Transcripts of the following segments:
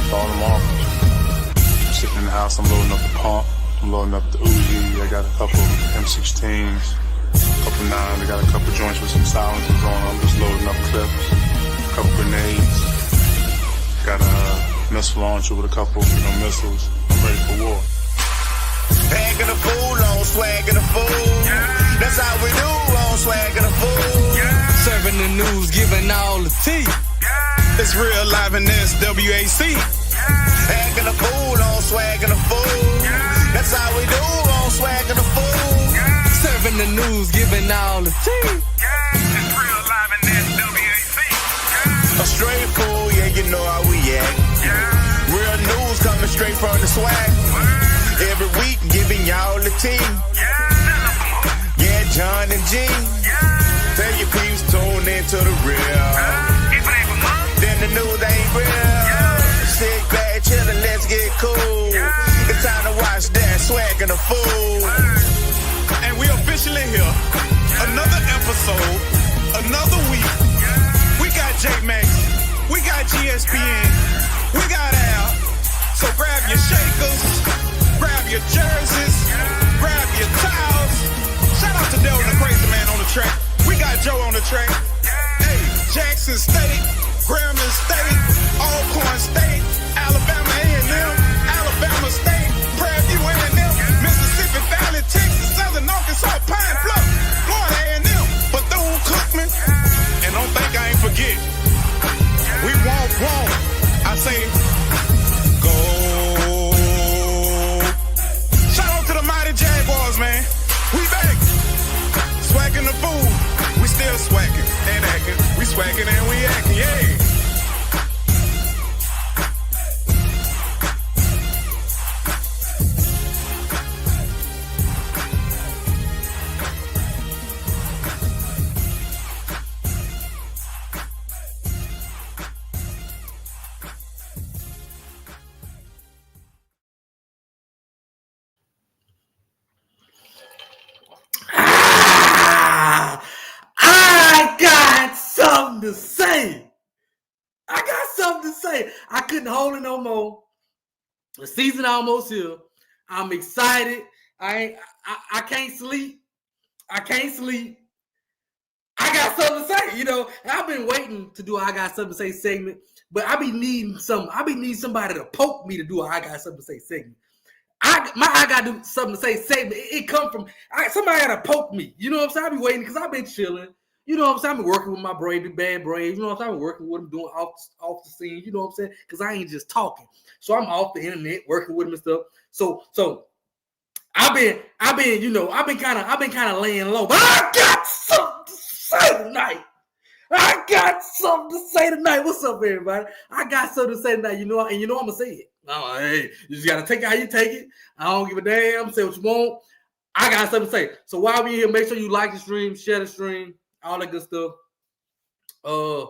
for all them offers. I'm sitting in the house, I'm loading up the pump, I'm loading up the Uzi, I got a couple M16s, a couple 9s, I got a couple joints with some silencers on, I'm just loading up clips, a couple grenades, got a missile launcher with a couple, missiles, I'm ready for war. Packing a fool on swagging a fool. Yeah. That's how we do on swagging a fool. Yeah. Serving the news, giving all the tea. Yeah. It's real live in SWAC. Yeah. Packing a fool on swagging a fool. Yeah. That's how we do on swagging a fool. Yeah. Serving the news, giving all the tea. Yeah. It's real live in SWAC. Yeah. A straight fool, yeah, you know how we act. Yeah. Real news coming straight from the swag. Every week giving y'all the tea. Yeah, John and G. Tell your peeps tune into the real. Then the news ain't real. Sit back, chillin', let's get cool. It's time to watch that swaggin' a fool. And we officially here. Another episode, another week. We got J-Max, we got GSPN, we got Al. So grab your shakers. Grab your jerseys, grab your towels. Shout out to Dale and the Crazy Man on the track. We got Joe on the track. Hey, Jackson State, Grambling State, Alcorn State, Alabama A&M, Alabama State, Prairie View A&M, Mississippi Valley, Texas, Southern Arkansas, Pine Bluff, Florida A&M, Bethune-Cookman. And don't think I ain't forget. We won't. I say, go. Jaguars, man. We back. Swacking the fool. We still swacking and acting. We swacking and we acting, yeah. To say. I got something to say. I couldn't hold it no more. The season almost here. I'm excited. I can't sleep. I got something to say. I've been waiting to do a I got something to say segment, but I be needing somebody to poke me to do a I got something to say segment. I got to do something to say segment. It come from somebody got to poke me. You know what I'm saying? I be waiting because I've been chilling. You know what I'm saying? I've been working with my bad Braves. You know what I'm saying? I've been working with them, doing off the scene. You know what I'm saying? Because I ain't just talking. So I'm off the internet working with them and stuff. So I've been kind of laying low. But I got something to say tonight. What's up, everybody? I got something to say tonight. I'm gonna say it. No, hey, you just gotta take it how you take it. I don't give a damn. Say what you want. I got something to say. So while we here, make sure you like the stream, share the stream. All that good stuff. I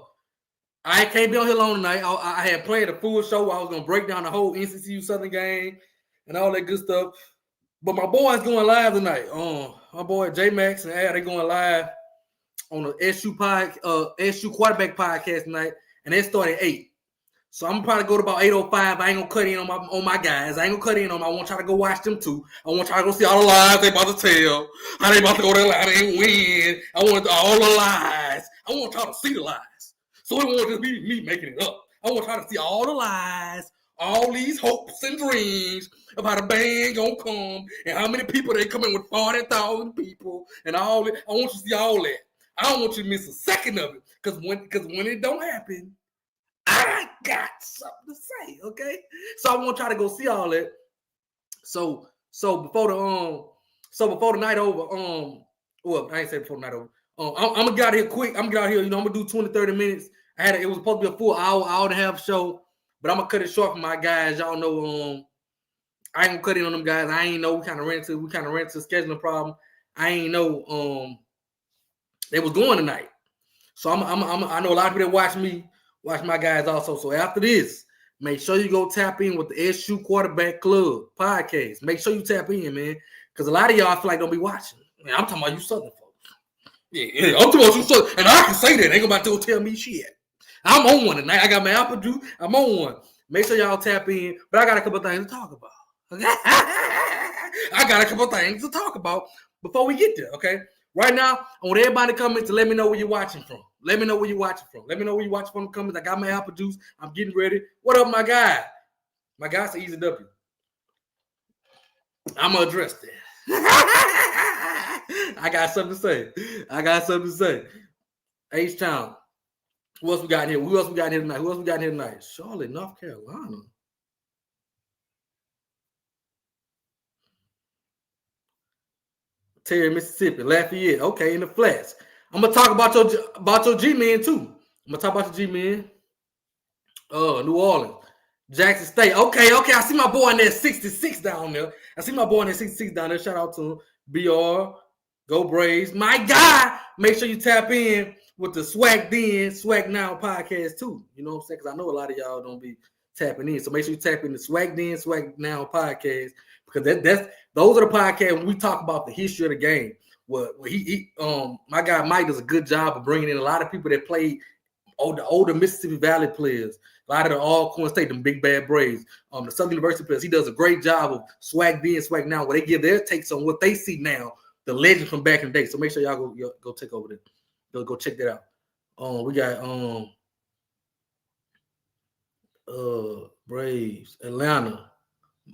can't be on here long tonight. I had planned a full show. I was gonna break down the whole NCCU Southern game and all that good stuff. But my boy's going live tonight. My boy J-Max and Al, they going live on the SU quarterback podcast tonight, and they start at 8. So I'm gonna probably go to about 8:05. I ain't gonna cut in on my guys. I want y'all to go watch them too. I want y'all to go see all the lies they about to tell. How they about to go there live and win. I want all the lies. I want y'all to see the lies. So it won't just be me making it up. I want y'all to see all the lies, all these hopes and dreams of how the band gonna come and how many people they come in with 40,000 people and all that. I want you to see all that. I don't want you to miss a second of it. Because when it don't happen, I got something to say, okay? So I want y'all to go see all that. So before the night over, well, I ain't say before the night over. I'm gonna get out of here quick. I'm gonna do 20-30 minutes. It was supposed to be a full hour and a half show, but I'm gonna cut it short for my guys. Y'all know, I ain't gonna cut in on them guys. I ain't know we kind of ran into a scheduling problem. I ain't know they was going tonight. So I know a lot of people that watch my guys also. So after this, make sure you go tap in with the SU Quarterback Club podcast. Make sure you tap in, man, because a lot of y'all feel like don't be watching. Man, I'm talking about you Southern folks. Yeah, I'm talking about you Southern, and I can say that. Ain't nobody to tell me shit. I'm on one tonight. I got my Apple Juice. I'm on one. Make sure y'all tap in. But I got a couple things to talk about. Okay? I got a couple things to talk about before we get there. Okay. Right now, I want everybody to come in to let me know where you're watching from. Let me know where you're watching from. Let me know where you're watching from in the comments. I got my apple juice. I'm getting ready. What up, my guy? My guy's an easy W. I'm going to address that. I got something to say. H-Town. Who else we got in here? Who else we got in here tonight? Charlotte, North Carolina. Terry, Mississippi. Lafayette. Okay, in the flats. I'm going to talk about your G-Men, too. I'm going to talk about your G-Men. New Orleans. Jackson State. Okay. I see my boy in there 66 down there. Shout out to him. BR. Go Braves. My guy. Make sure you tap in with the Swac'n Now podcast too. You know what I'm saying? Because I know a lot of y'all don't be tapping in. So make sure you tap in the Swac'n Now podcast. Because those are the podcasts when we talk about the history of the game. My guy Mike does a good job of bringing in a lot of people that played the older Mississippi Valley players. A lot of the Alcorn State, them big bad Braves, the Southern University players. He does a great job of Swac'n Now, where they give their takes on what they see now, the legend from back in the day. So make sure y'all go check over there. Go check that out. We got Braves, Atlanta.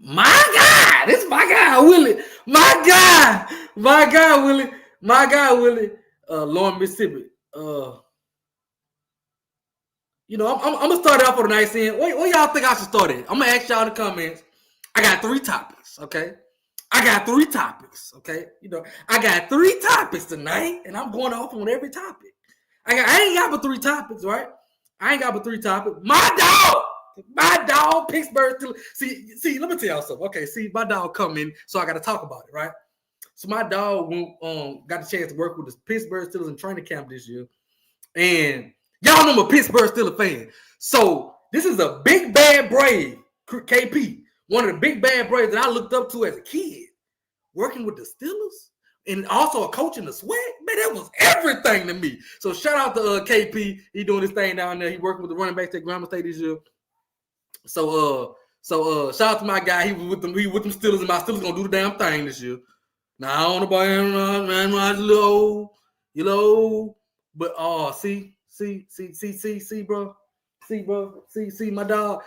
My guy, this is my guy, Willie. My guy, Willie. Lauren, Mississippi. I'm gonna start it off on a nice end. What y'all think I should start it? I'm gonna ask y'all in the comments. I got 3 topics, okay? I got 3 topics tonight, and I'm going off on every topic. I ain't got but 3 topics, right? My dog, Pittsburgh Steelers. See, let me tell y'all something. Okay, see, my dog coming, so I got to talk about it, right? So my dog got the chance to work with the Pittsburgh Steelers in training camp this year, and y'all know I'm a Pittsburgh Steelers fan. So this is a big bad Brave, KP, one of the big bad Braves that I looked up to as a kid, working with the Steelers and also a coach in the Sweat. Man, that was everything to me. So shout out to KP. He doing his thing down there. He working with the running backs at Grambling State this year. So shout out to my guy. He was with them Steelers, and my Steelers gonna do the damn thing this year. Now I don't know about Aaron, man, low, but see, bro. See, my dog.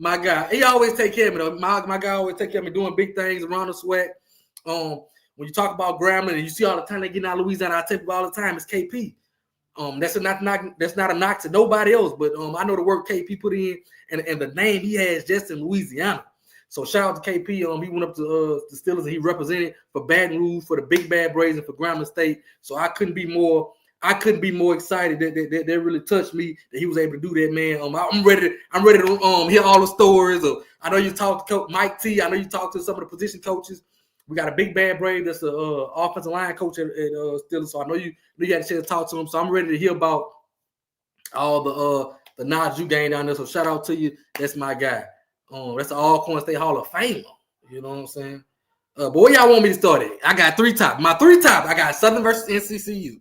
My guy. He always take care of me, though. My guy always take care of me doing big things around the Sweat. When you talk about Grambling and you see all the time they get out of Louisiana, I tell people all the time, it's KP. That's not a knock to nobody else, but I know the work KP put in and the name he has just in Louisiana. So shout out to KP. He went up to the Steelers and he represented for Baton Rouge, for the Big Bad Braves, and for Grambling State. So I couldn't be more excited. That really touched me that he was able to do that, man. I'm ready to hear all the stories. I know you talked to Coach Mike T. I know you talked to some of the position coaches. We got a Big Bad Brave that's the offensive line coach at Steelers. So I know you had a chance to talk to him. So I'm ready to hear about all the knowledge you gained down there. So shout out to you. That's my guy. That's the Alcorn State Hall of Famer. You know what I'm saying? But where y'all want me to start at? I got 3 topics. My 3 topics. I got Southern versus NCCU.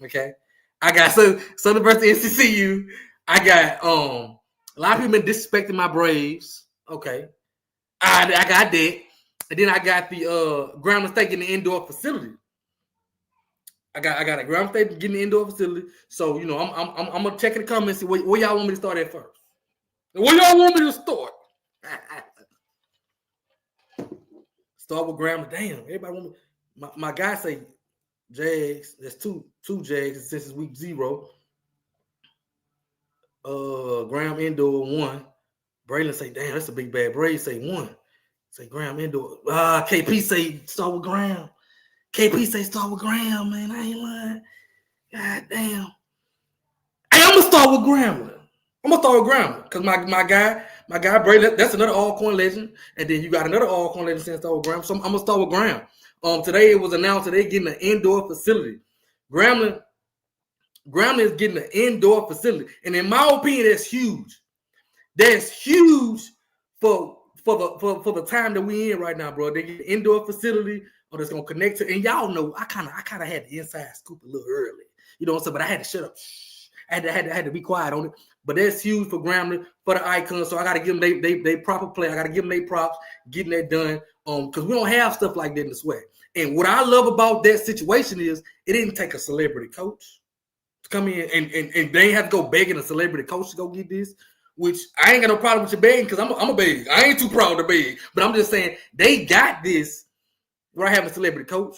Okay. I got Southern versus NCCU. I got a lot of people been disrespecting my Braves. Okay. I got that. And then I got the Grambling State getting the indoor facility. I got a Grambling State getting the indoor facility. So I'm gonna check in the comments and see where y'all want me to start at first. Where y'all want me to start? Start with Grambling. Damn, everybody want me. My guy say Jags. There's two Jags since it's week 0. Graham indoor 1. Braylon say, damn, that's a big bad. Braves say 1. Say Graham indoor. KP say start with Graham. KP say start with Graham, man. I ain't lying. God damn. Hey, I'm gonna start with Graham. Because my guy Braylon, that's another Alcorn legend. And then you got another Alcorn legend saying start with Graham. So I'm gonna start with Graham. Today it was announced that they're getting an indoor facility. Grambling is getting an indoor facility. And in my opinion, that's huge. That's huge for the time that we in right now, bro. They get an indoor facility that's gonna connect to, and y'all know I kind of had the inside scoop a little early. You know what I'm saying? But I had to shut up. I had to be quiet on it. But that's huge for Grambling, for the Icon. So I got to give them they proper play. I got to give them their props, getting that done. Because we don't have stuff like that in the SWAC. And what I love about that situation is it didn't take a celebrity coach to come in and they have to go begging a celebrity coach to go get this. Which I ain't got no problem with you begging because I'm a beg. I ain't too proud to beg. But I'm just saying they got this without having a celebrity coach.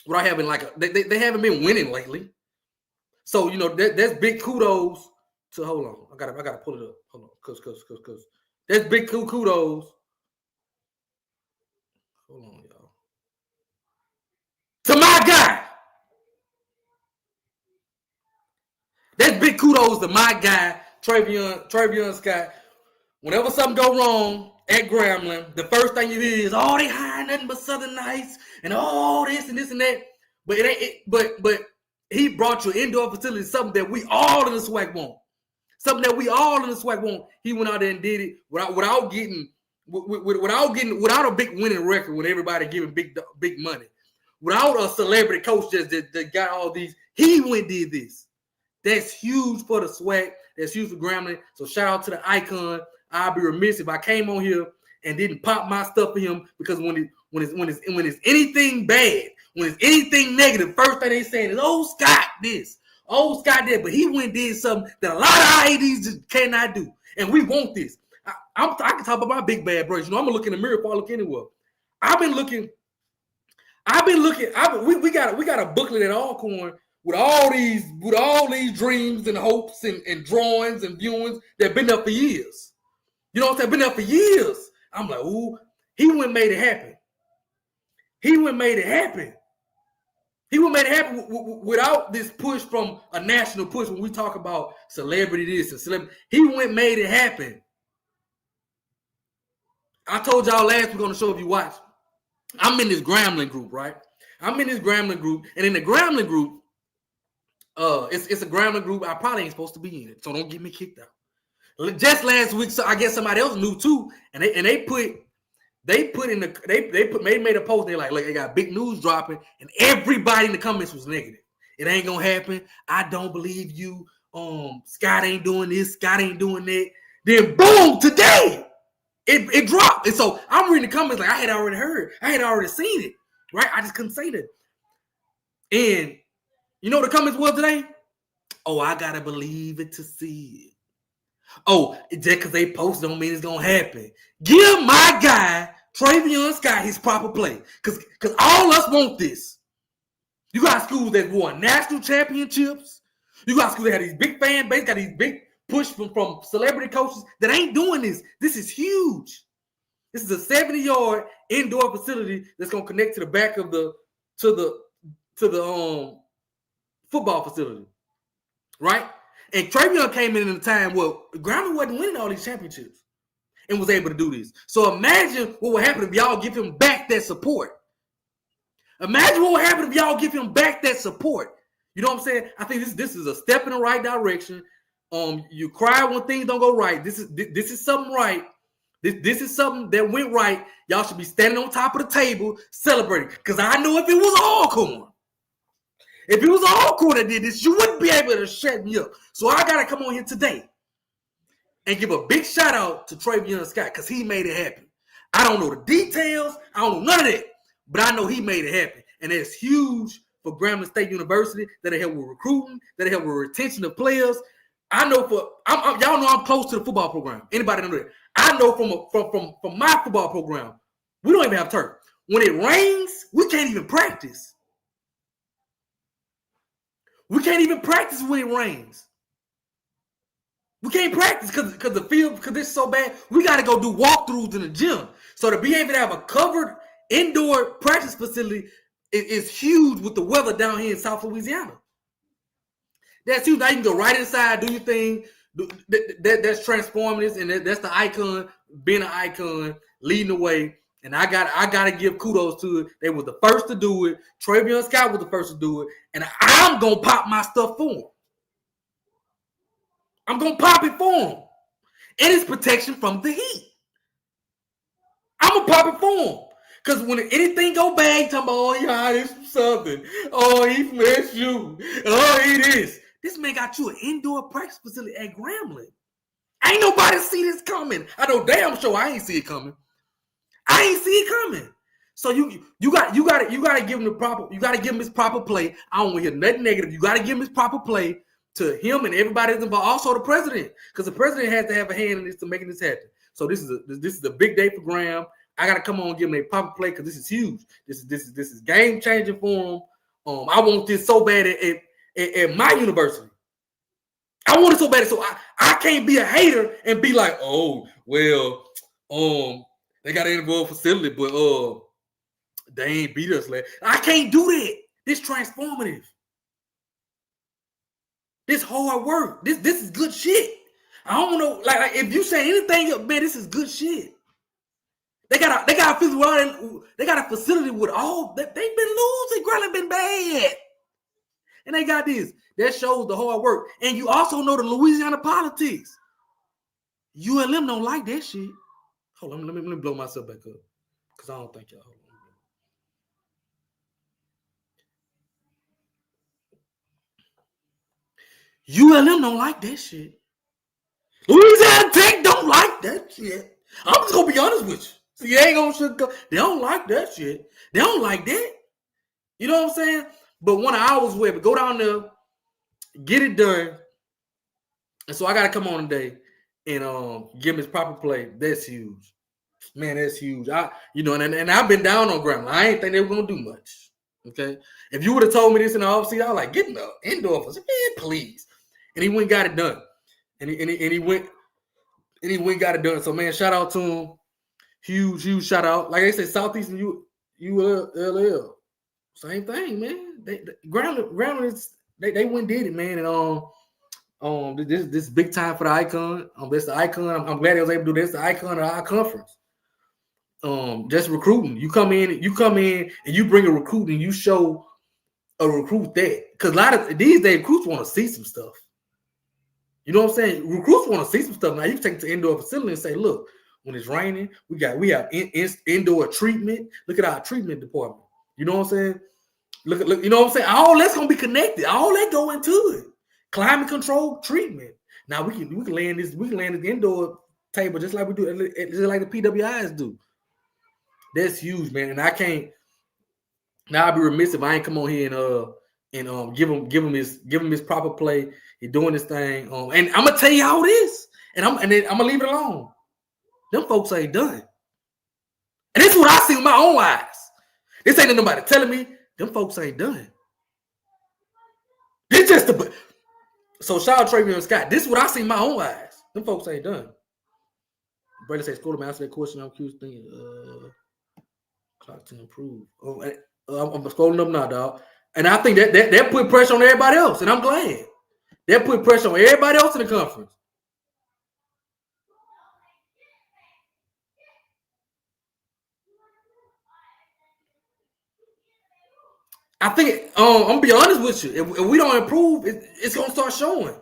Without having they haven't been winning lately. So, that's big kudos to hold on. I gotta pull it up. Hold on. Cause that's big kudos. Hold on, y'all. To my guy. That's big kudos to my guy, Travion Scott. Whenever something go wrong at Grambling, the first thing you hear is, "Oh, they hire nothing but Southern Knights and all this and this and that." But it ain't. But he brought you an indoor facility, something that we all in the SWAC want. Something that we all in the SWAC want. He went out there and did it without a big winning record when everybody giving big money, without a celebrity coach that got all these. He went and did this. That's huge for the SWAC. That's huge for Grambling. So shout out to the Icon. I'd be remiss if I came on here and didn't pop my stuff for him, because when it's anything bad, when it's anything negative, first thing they saying is, "Oh, Scott this, oh, Scott that." But he went and did something that a lot of IADs just cannot do, and we want this. I can talk about my big bad brothers. I'm gonna look in the mirror before I look anywhere. We got a booklet at Alcorn with all these dreams and hopes and drawings and viewings that been there for years. You know what I'm saying? Been there for years. I'm like, ooh, he went and made it happen. He went and made it happen. He went and made it happen without this push from a national push when we talk about celebrity this and celebrity. He went and made it happen. I told y'all last week on the show, if you watch, I'm in this Grambling group, right? I'm in this Grambling group, and in the Grambling group, it's a Grambling group. I probably ain't supposed to be in it, so don't get me kicked out. Just last week, so I guess somebody else knew too, and they made a post. They're like, look, they got big news dropping, and everybody in the comments was negative. It ain't gonna happen. I don't believe you. Scott ain't doing this. Scott ain't doing that. Then boom, today it dropped. And so I'm reading the comments like I had already heard. I had already seen it. Right? I just couldn't say that. And you know what the comments was today? Oh, I gotta believe it to see it. Oh, just because they posted don't mean it's gonna happen. Give my guy Travion Scott his proper play, because all us want this. You got schools that won national championships. You got schools that have these big fan base, got these big push from celebrity coaches that ain't doing this. This is huge. This is a 70-yard indoor facility that's gonna connect to the back of the football facility, right? And Travion came in a time where Grambling wasn't winning all these championships and was able to do this. So imagine what would happen if y'all give him back that support. Imagine what would happen if y'all give him back that support. You know what I'm saying? I think this is a step in the right direction. You cry when things don't go right. This is something right. This is something that went right. Y'all should be standing on top of the table celebrating. Because I know if it was Alcorn, if it was Alcorn that did this, you wouldn't be able to shut me up. So I got to come on here today and give a big shout out to Travion Scott, because he made it happen. I don't know the details. I don't know none of that. But I know he made it happen. And it's huge for Grambling State University. That'll help with recruiting. That'll help with retention of players. I know y'all know I'm close to the football program. Anybody know that? I know from my football program, we don't even have turf. When it rains, we can't even practice. We can't even practice when it rains. We can't practice because the field, because it's so bad. We got to go do walkthroughs in the gym. So to be able to have a covered indoor practice facility is huge with the weather down here in South Louisiana. That's huge. Now you can go right inside, do your thing. That's transformative, and that's the Icon being an Icon, leading the way. And I gotta give kudos to it. They were the first to do it. Travion Scott was the first to do it, and I'm gonna pop my stuff for him. I'm gonna pop it for him, and it's protection from the heat. I'm gonna pop it for him, because when anything go bad, talking about, oh yeah, this from Southern, oh he from SU, oh he this. This man got you an indoor practice facility at Grambling. Ain't nobody see this coming. I know damn sure I ain't see it coming. I ain't see it coming. So you gotta give him the proper, you gotta give him his proper play. I don't want to hear nothing negative. You gotta give him his proper play to him and everybody that's involved, also the president, because the president has to have a hand in this to making this happen. So this is a big day for Graham. I gotta come on and give him a proper play because this is huge. This is game changing for him. I want this so bad at my university. I want it so bad, so I can't be a hater and be like, oh well, they got an indoor facility, but they ain't beat us. I can't do that. This transformative. This hard work. This is good shit. I don't know. Like if you say anything, man, this is good shit. They got a facility with all that they've been losing. Grambling been bad, and they got this. That shows the hard work. And you also know the Louisiana politics. ULM don't like that shit. Hold on, let me blow myself back up because I don't think y'all. ULM don't like that shit. Louisiana Tech don't like that shit. I'm just gonna be honest with you. See, you ain't gonna sugarcoat. They don't like that shit. They don't like that. You know what I'm saying? But one of ours would go down there, get it done. And so I gotta come on today and give him his proper play. That's huge. Man, that's huge. And I've been down on Grambling. I ain't think they were gonna do much. Okay. If you would have told me this in the offseason, I was like, get in the indoor facility, man, please. And he went and got it done. And he went and got it done. So man, shout out to him. Huge shout out. Like I said, Southeastern ULL. Same thing, man. Grambling is they went and did it, man. And this big time for the icon. That's the icon. I'm glad they was able to do this. The icon of our conference. Just recruiting. You come in and you bring a recruit and you show a recruit that. Because a lot of these days recruits want to see some stuff. You know what I'm saying? Recruits want to see some stuff. Now you can take it to indoor facility and say, look, when it's raining, we have indoor treatment. Look at our treatment department. You know what I'm saying? Look, you know what I'm saying? All that's gonna be connected. All that go into it. Climate control treatment. Now we can land this indoor table just like we do, just like the PWIs do. That's huge, man. And I can't. Now I'd be remiss if I ain't come on here and give him his proper play. He's doing this thing. And I'm gonna tell you how it is. And then I'm gonna leave it alone. Them folks ain't done. And this is what I see with my own eyes. This ain't nobody telling me. Them folks ain't done. This just so shout out Travion Scott. This is what I see in my own eyes. Them folks ain't done. Brady says, "Scroll to answer that question." I'm curious thinking, clock to improve. I'm scrolling up now, dog. And I think that put pressure on everybody else, and I'm glad. That put pressure on everybody else in the conference. I think I'm gonna be honest with you. If we don't improve, it's gonna start showing.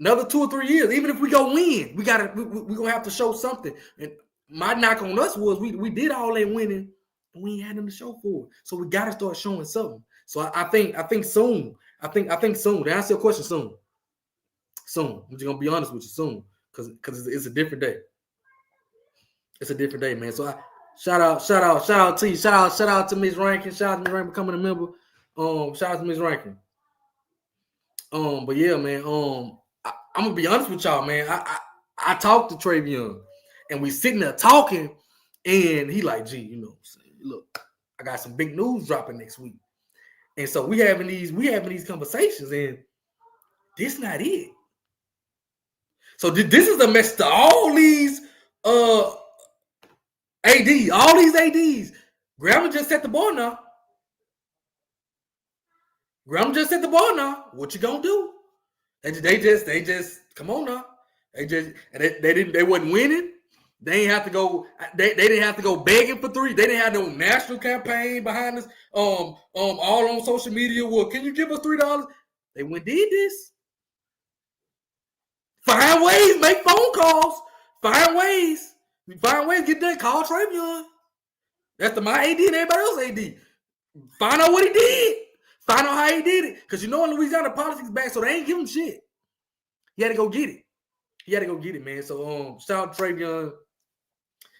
Another 2 or 3 years, even if we go win, we're gonna have to show something. And my knock on us was we did all that winning, and we ain't had them to show for it. So we gotta start showing something. So I think soon. I think soon. To answer your question, soon. Soon. I'm just gonna be honest with you, soon, because it's a different day. It's a different day, man. So Shout out to you. Shout out to Miss Rankin. Shout out to Miss Rankin becoming a member. Shout out to Miss Rankin. But yeah, man. I'm gonna be honest with y'all, man. I talked to Travion, and we sitting there talking, and he like, gee, you know, look, I got some big news dropping next week, and so we having these conversations, and this not it. So this is a mess to all these all these ADs. Grambling just set the bar now. What you gonna do? They just come on now. They wasn't winning. They ain't have to go. They didn't have to go begging for three. They didn't have no national campaign behind us. All on social media. Well, can you give us $3? They went did this. Find ways, make phone calls. Find ways, get done. Call Travion. That's my AD and everybody else AD. Find out what he did. Find out how he did it. Because you know in Louisiana, politics bad, so they ain't give him shit. He had to go get it. Man. So shout out to Travion.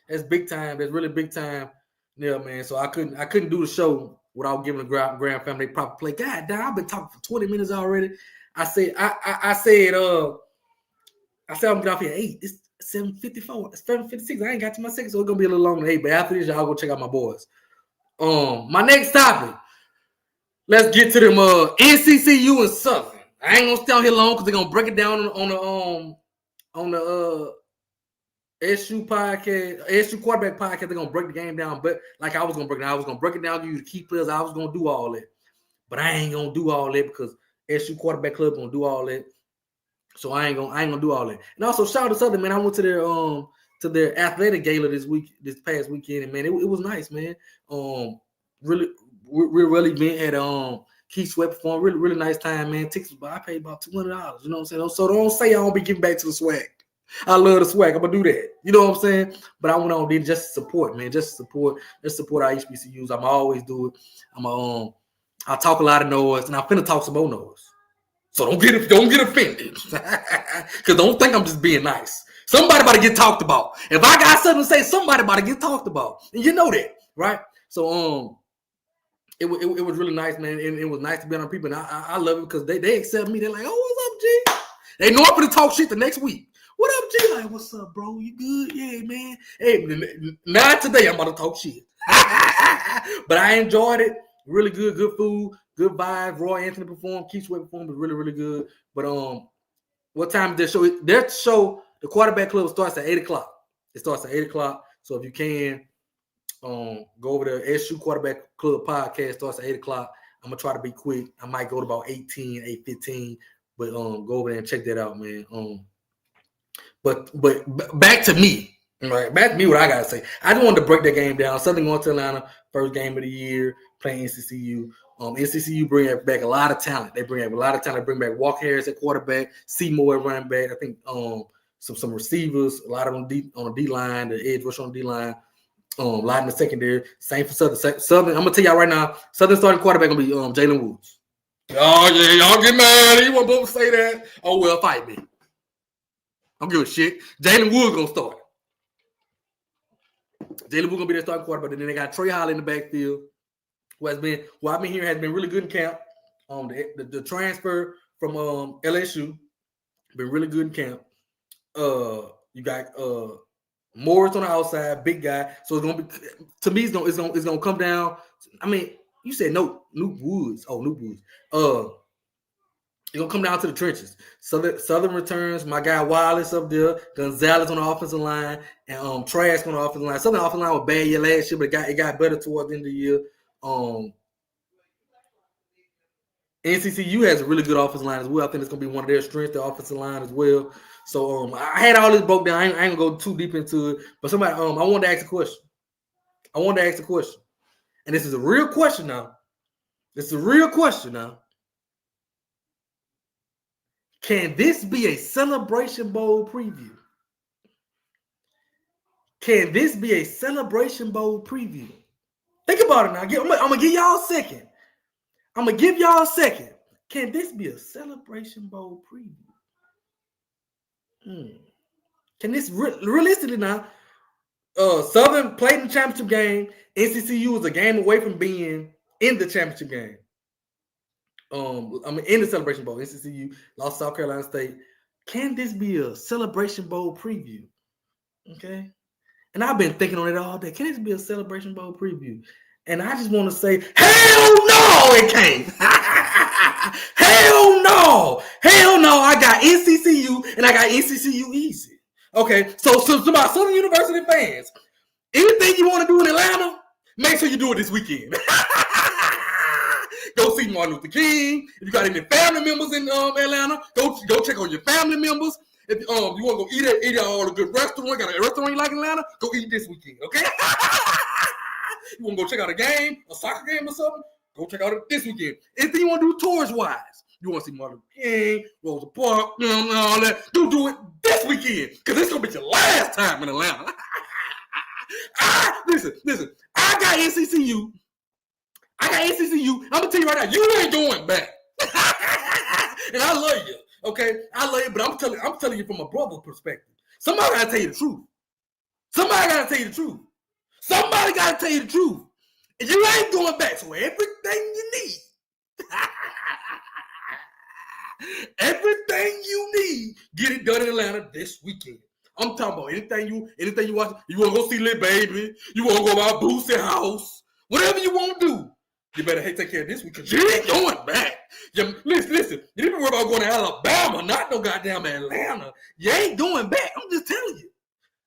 That's big time. That's really big time. Yeah, man. So I couldn't do the show without giving the Graham family proper play. God damn, I've been talking for 20 minutes already. I said I'm gonna get off here at 8. It's 7:54. It's 7:56. I ain't got to my second, so it's gonna be a little longer than 8. But after this, y'all go check out my boys. My next topic. Let's get to them NCCU and Southern. I ain't gonna stay on here long because they're gonna break it down on the SU podcast, SU quarterback podcast. They're gonna break the game down, but like I was gonna break it down, I was gonna break it down, give you the key players. I was gonna do all that, but I ain't gonna do all that because SU quarterback club gonna do all that. So I ain't gonna do all that. And also shout out to Southern, man. I went to their athletic gala this past weekend, and man, it was nice, man. Really been at Keith Sweat performed. Really nice time, man. Tickets, I paid about $200. You know what I'm saying? So don't say I don't be giving back to the swag. I love the swag. I'm gonna do that. You know what I'm saying? But I went on there just to support, man. Just to support our HBCUs. I'm always do it. I talk a lot of noise, and I'm finna talk some more noise. So don't get offended. Because don't think I'm just being nice. Somebody about to get talked about. If I got something to say, somebody about to get talked about. And you know that, right? So it was really nice, man. And it was nice to be on people. And I love it because they accept me. They're like, oh, what's up, G? They know I'm gonna talk shit the next week. What up, G? Like, what's up, bro? You good? Yeah, man. Hey, not today. I'm about to talk shit. But I enjoyed it. Really good food, good vibes. Roy Anthony performed. Keith Sweat performed was really good. But what time is their show? Their show, the quarterback club, starts at 8:00. It starts at 8:00. So if you can, go over to SU Quarterback Club podcast. Starts at 8:00. I'm gonna try to be quick. I might go to about 8:10, 8:15. But go over there and check that out, man. But back to me, right? Back to me, what I gotta say. I just wanted to break that game down. Southern going to Atlanta, first game of the year, playing NCCU. NCCU bring back a lot of talent. They bring back a lot of talent. They bring back Walker Harris at quarterback, Seymour at running back. I think some receivers, a lot of them on the D line, the edge rush on the D line. A lot in the secondary. Same for Southern. Southern, I'm gonna tell y'all right now, Southern starting quarterback gonna be Jalen Woods. Oh yeah, y'all get mad. You want both to say that? Oh well, fight me. I don't give a shit. Jalen Woods gonna start. Jalen Woods gonna be their starting quarterback. And then they got Trey Holly in the backfield, who I've been hearing has been really good in camp. The transfer from LSU been really good in camp. You got Morris on the outside, big guy. So it's gonna be, to me, it's gonna come down. I mean, you said Nuke Woods. Oh, Nuke Woods. It's gonna come down to the trenches. Southern returns. My guy Wallace up there, Gonzalez on the offensive line, and Trask on the offensive line. Southern offensive line was bad year last year, but it got better towards the end of the year. NCCU has a really good offensive line as well. I think it's gonna be one of their strengths, the offensive line as well. So I had all this broke down. I ain't gonna go too deep into it, but somebody I wanted to ask a question. And this is a real question now. Can this be a Celebration Bowl preview? Think about it now. I'm gonna give y'all a second. Can this be a Celebration Bowl preview? Can this realistically now? Southern played in the championship game. NCCU is a game away from being in the championship game. In the Celebration Bowl. NCCU lost South Carolina State. Can this be a Celebration Bowl preview? Okay. And I've been thinking on it all day. Can this be a Celebration Bowl preview? And I just want to say, hell no, it can't. Hell no. I got NCCU and I got NCCU easy. Okay. So to my Southern University fans, anything you want to do in Atlanta, make sure you do it this weekend. Go see Martin Luther King. If you got any family members in Atlanta, go check on your family members. If you want to go eat at all the good restaurant, got a restaurant you like in Atlanta, go eat this weekend, okay? You want to go check out a game, a soccer game or something, go check out it this weekend. Anything you want to do tours-wise, you want to see Martin Luther King, Rosa Parks, all that, do it this weekend, because it's going to be your last time in Atlanta. Listen, I got NCCU. I got NCCU. I'm gonna tell you right now, you ain't going back. And I love you. Okay, I love you, but I'm telling you from a brother's perspective. Somebody gotta tell you the truth. Somebody gotta tell you the truth. Somebody gotta tell you the truth. And you ain't going back. So everything you need, everything you need, get it done in Atlanta this weekend. I'm talking about anything you watch. You want to go see Lil Baby? You want to go by Boosie house? Whatever you want to do, you better take care of this week because you ain't going back. Listen. You didn't worry about going to Alabama, not no goddamn Atlanta. You ain't going back. I'm just telling you.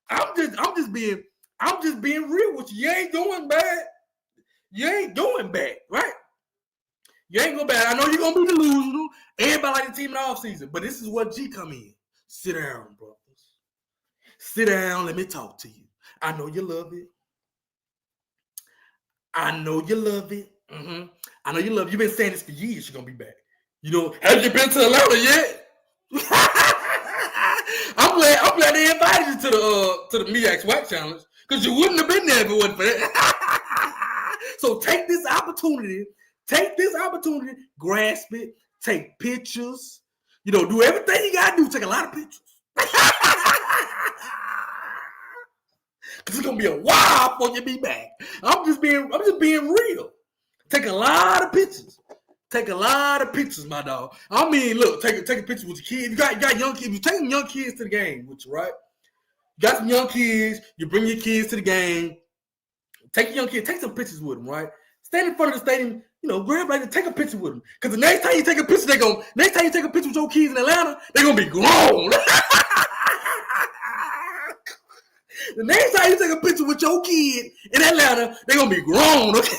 I'm just being real with you. You ain't going back. You ain't going back, right? You ain't going back. I know you're gonna be delusional. Everybody like the team in the offseason, but this is where G come in. Sit down, brothers. Sit down. Let me talk to you. I know you love it. I know you love it. I know you love it. You've been saying this for years. You're gonna be back. You know, have you been to Atlanta yet? I'm glad they invited you to the MEAC Swac'n challenge because you wouldn't have been there if it wasn't for that. So take this opportunity, grasp it, take pictures, do everything you gotta do. Take a lot of pictures. Cause it's gonna be a while before you be back. I'm just being real. Take a lot of pictures. Take a lot of pictures, my dog. I mean, look, take a picture with your kids. You got young kids. You're taking young kids to the game with you, right? You got some young kids. You bring your kids to the game. Take your young kids. Take some pictures with them, right? Stand in front of the stadium. Grab like take a picture with them. Because the next time you take a picture, next time you take a picture with your kids in Atlanta, they're gonna be grown. The next time you take a picture with your kid in Atlanta, they're gonna be grown. Okay.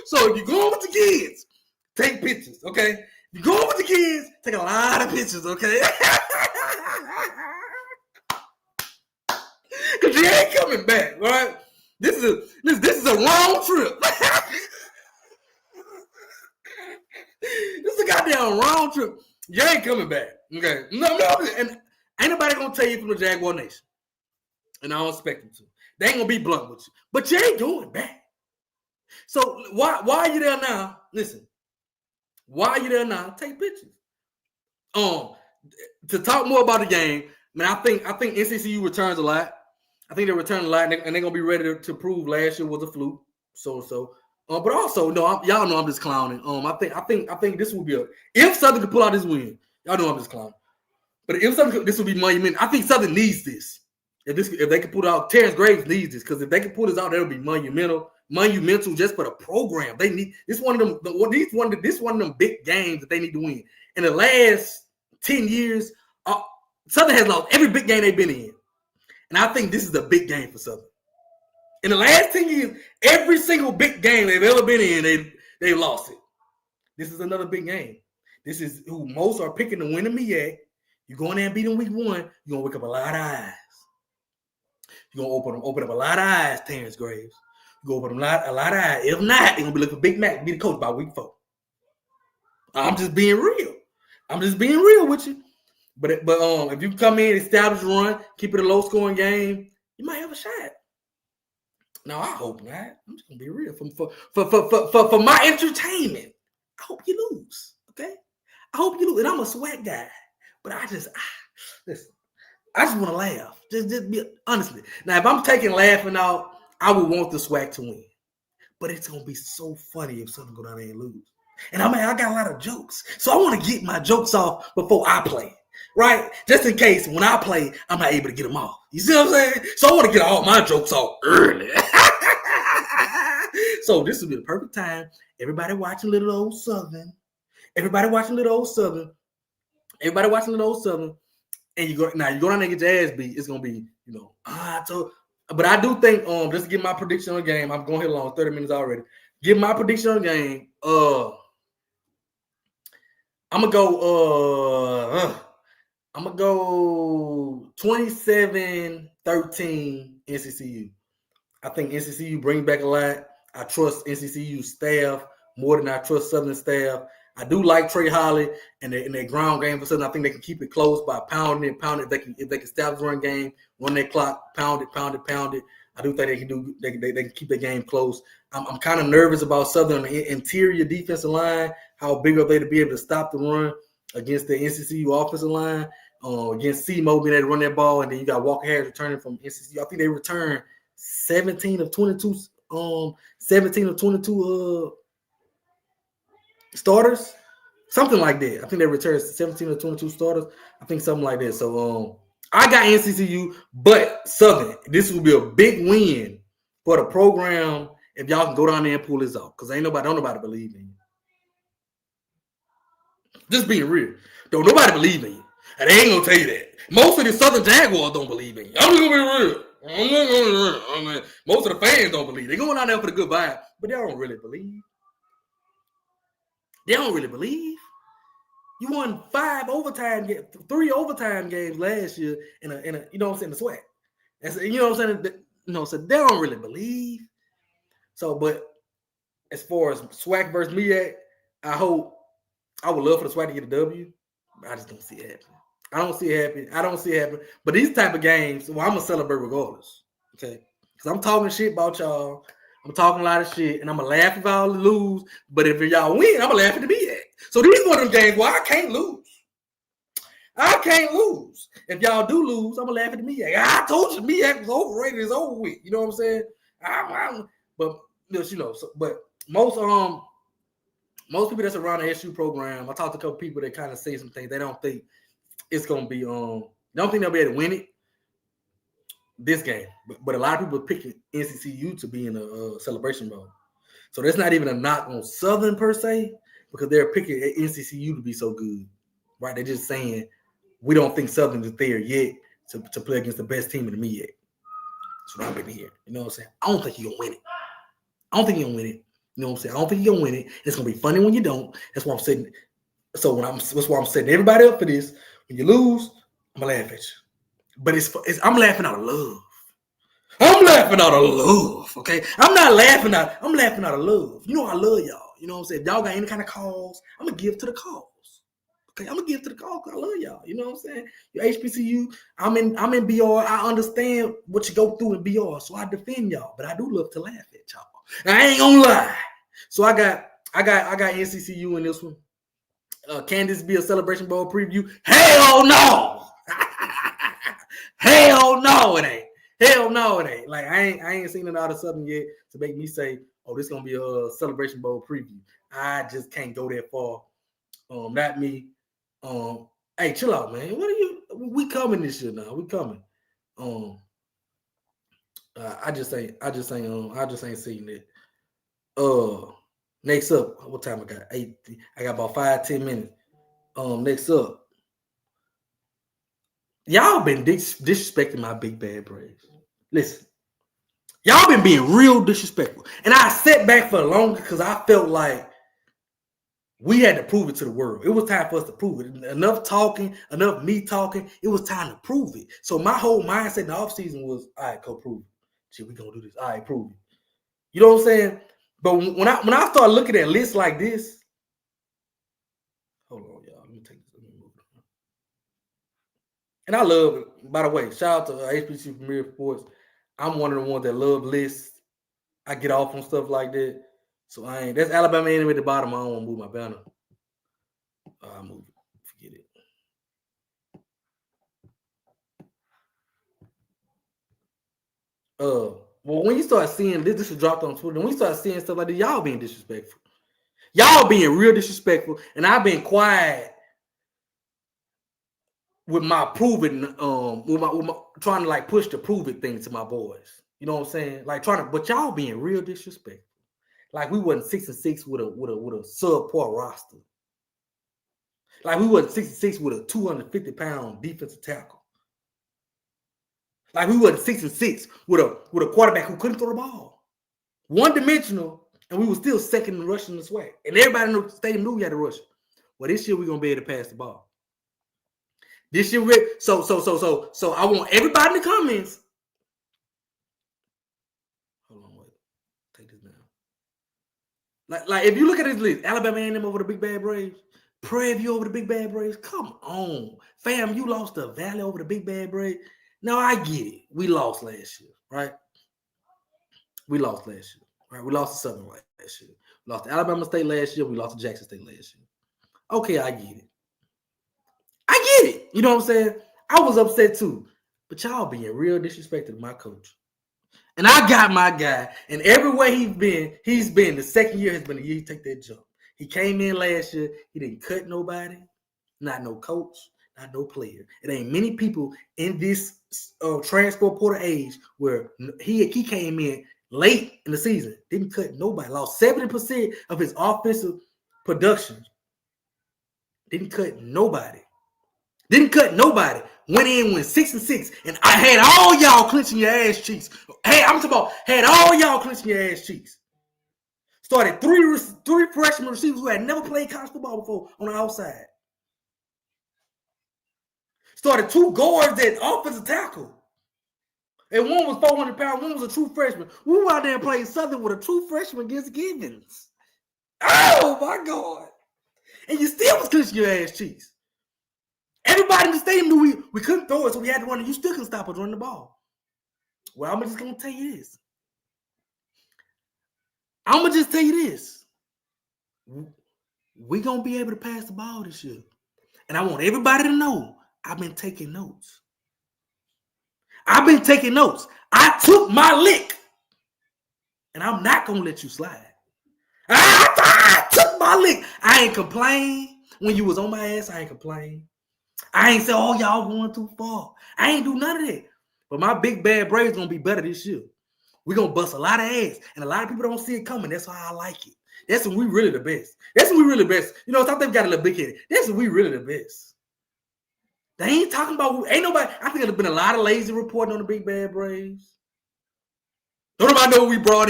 So if you're going with the kids, take pictures, okay? If you're going with the kids, take a lot of pictures, okay? Because you ain't coming back, right? This is a wrong trip. This is a goddamn wrong trip. You ain't coming back, okay? No, and ain't nobody gonna tell you from the Jaguar Nation, and I don't expect them to. They ain't gonna be blunt with you, but you ain't going back. So why are you there now? Listen, why are you there now? Take pictures. To talk more about the game, man, I think NCCU returns a lot. I think they return a lot, and they're gonna be ready to prove last year was a fluke. But also, no, y'all know I'm just clowning. I think this will be if Southern could pull out this win. Y'all know I'm just clowning. But if Southern, this will be monumental. I think Southern needs this. If they can pull it out, Terrence Graves needs this because if they can pull this out, that'll be monumental just for the program. They need this one of them big games that they need to win. In the last 10 years, Southern has lost every big game they've been in. And I think this is a big game for Southern. In the last 10 years, every single big game they've ever been in, they've lost it. This is another big game. This is who most are picking to win the MEAC. You go in there and beat them week one, you're going to wake up a lot of eyes. You're going to open up a lot of eyes, Terrence Graves. You're going to open up a lot of eyes. If not, they're going to be looking for Big Mac to be the coach by week 4. I'm just being real. With you. But if you come in, establish a run, keep it a low-scoring game, you might have a shot. No, I hope not. I'm just going to be real. For my entertainment, I hope you lose, okay? I hope you lose. And I'm a Swac'n guy. But listen, I just want to laugh. Just be honestly. Now, if I'm taking laughing out, I would want the Swac'n to win. But it's gonna be so funny if something go down there and lose. And I got a lot of jokes. So I want to get my jokes off before I play. Right? Just in case when I play, I'm not able to get them off. You see what I'm saying? So I want to get all my jokes off early. So this would be the perfect time. Everybody watching Little Old Southern. And you go down there and get your ass beat. It's gonna be, but I do think, just to give my prediction on the game, I'm going here long, 30 minutes already. Give my prediction on the game. I'm gonna go 27-13 NCCU. I think NCCU brings back a lot. I trust NCCU staff more than I trust Southern staff. I do like Trey Holly and their ground game for Southern. I think they can keep it close by pounding it. If they can establish run game, run their clock, pound it. I do think they can do. They can keep their game close. I'm kind of nervous about Southern interior defensive line. How big are they to be able to stop the run against the NCCU offensive line? Against CMO being able to run that ball, and then you got Walker Harris returning from NCCU. I think they returned 17 of 22 starters, something like that. I think they returned 17 or 22 starters. I think something like that. So I got NCCU, but Southern, this will be a big win for the program if y'all can go down there and pull this off. Because don't nobody believe in you. Just being real. Don't nobody believe in you. And they ain't gonna tell you that. Most of the Southern Jaguars don't believe in you. I'm just gonna be real. I mean, most of the fans don't believe. They're going out there for the good vibe, but they don't really believe. They don't really believe. You won 3 overtime games last year in a you know what I'm saying, the SWAC. You know what I'm saying? So they don't really believe. So, but as far as SWAC versus MEAC, I would love for the SWAC to get a W. But I just don't see it happening. I don't see it happening. But these type of games, well, I'm gonna celebrate regardless. Okay. Because I'm talking shit about y'all. I'm talking a lot of shit, and I'm gonna laugh if y'all lose. But if y'all win, I'm gonna laugh at the MEAC. So these one of them games where I can't lose. If y'all do lose, I'm gonna laugh at the MEAC. I told you MEAC was overrated. It's over with. You know what I'm saying? But most people that's around the SU program, I talked to a couple people that kind of say some things. They don't think it's gonna be. They don't think they'll be able to win it this game. But a lot of people are picking NCCU to be in a celebration mode. So that's not even a knock on Southern per se, because they're picking NCCU to be so good, right? They're just saying we don't think Southern is there yet to play against the best team in the MEAC. That's what I've been hearing. You know what I'm saying? I don't think you're gonna win it. You know what I'm saying? I don't think you're gonna win it. It's gonna be funny when you don't. That's why I'm saying. So that's why I'm setting everybody up for this. When you lose, I'm gonna laugh at you. But I'm laughing out of love. Okay? I'm laughing out of love. You know I love y'all. You know what I'm saying? If y'all got any kind of calls, I'm gonna give to the cause. Okay, I'm gonna give to the cause because I love y'all. You know what I'm saying? Your HBCU, I'm in BR. I understand what you go through in BR, so I defend y'all. But I do love to laugh at y'all. I ain't gonna lie. So I got NCCU in this one. Can this be a Celebration Bowl preview? Hell no! Hell no, it ain't. Like I ain't seen it out of Southern yet to make me say, oh, this is gonna be a Celebration Bowl preview. I just can't go that far. Not me. Hey, chill out, man. We coming this year now. We coming. I just ain't seen it. Next up, what time I got? 8. I got about 5-10 minutes. Next up. Y'all been disrespecting my big bad Braves. Listen, y'all been being real disrespectful. And I sat back for longer because I felt like we had to prove it to the world. It was time for us to prove it. Enough talking, enough me talking. It was time to prove it. So my whole mindset in the offseason was, all right, go prove it. Shit, we gonna do this. All right, prove it. You know what I'm saying? But when I start looking at lists like this, hold on, y'all. Let me take this. Let me move it. And I love it. By the way, shout out to HBC Premier Sports. I'm one of the ones that love lists. I get off on stuff like that. So that's Alabama A&M at the bottom. I don't want to move my banner. I'll move it. Forget it. Well, when you start seeing this was dropped on Twitter, when we start seeing stuff like that, y'all being disrespectful. Y'all being real disrespectful, and I've been quiet with my proving, with my trying to like push the prove it thing to my boys. You know what I'm saying? Like but y'all being real disrespectful. Like we wasn't 6-6 with a subpar roster. Like we wasn't 6-6 with a 250-pound defensive tackle. Like we wasn't 6-6 with a quarterback who couldn't throw the ball. One-dimensional, and we were still second in rushing the SWAC. And everybody in the stadium knew we had to rush. Well, this year we're gonna be able to pass the ball. This year, so I want everybody in the comments. Hold on, wait. Take this down. Like if you look at this list, Alabama A&M over the Big Bad Braves, Prairie View over the Big Bad Braves. Come on, fam, you lost the Valley over the Big Bad Braves. Now I get it. We lost last year, right? We lost last year. Right? We lost to Southern last year. We lost to Alabama State last year. We lost to Jackson State last year. Okay, I get it. You know what I'm saying? I was upset too. But y'all being real disrespectful to my coach. And I got my guy. And every way he's been. The second year has been the year he take that jump. He came in last year. He didn't cut nobody. Not no coach. Not no player. It ain't many people in this transfer portal age where he came in late in the season. Didn't cut nobody. Lost 70% of his offensive production. Didn't cut nobody. Went 6-6, and I had all y'all clenching your ass cheeks. Hey, I'm talking about had all y'all clenching your ass cheeks. Started three freshman receivers who had never played college football before on the outside. Started 2 guards at offensive tackle. And one was 400 pounds, one was a true freshman. We were out there playing Southern with a true freshman against Givens. Oh my God. And you still was clenching your ass cheeks. Everybody in the stadium knew we couldn't throw it, so we had to run it. You still couldn't stop us running the ball. Well, I'm just going to tell you this. We're going to be able to pass the ball this year. And I want everybody to know I've been taking notes. I took my lick. And I'm not going to let you slide. I took my lick. I ain't complain. When you was on my ass, I ain't complain. I ain't say, oh, y'all going too far. I ain't do none of that. But my big bad Braves going to be better this year. We're going to bust a lot of ass. And a lot of people don't see it coming. That's why I like it. That's when we really the best. You know, some people got a little big head. That's when we really the best. They ain't talking about, ain't nobody, I think there's been a lot of lazy reporting on the big bad Braves. Don't nobody know what we brought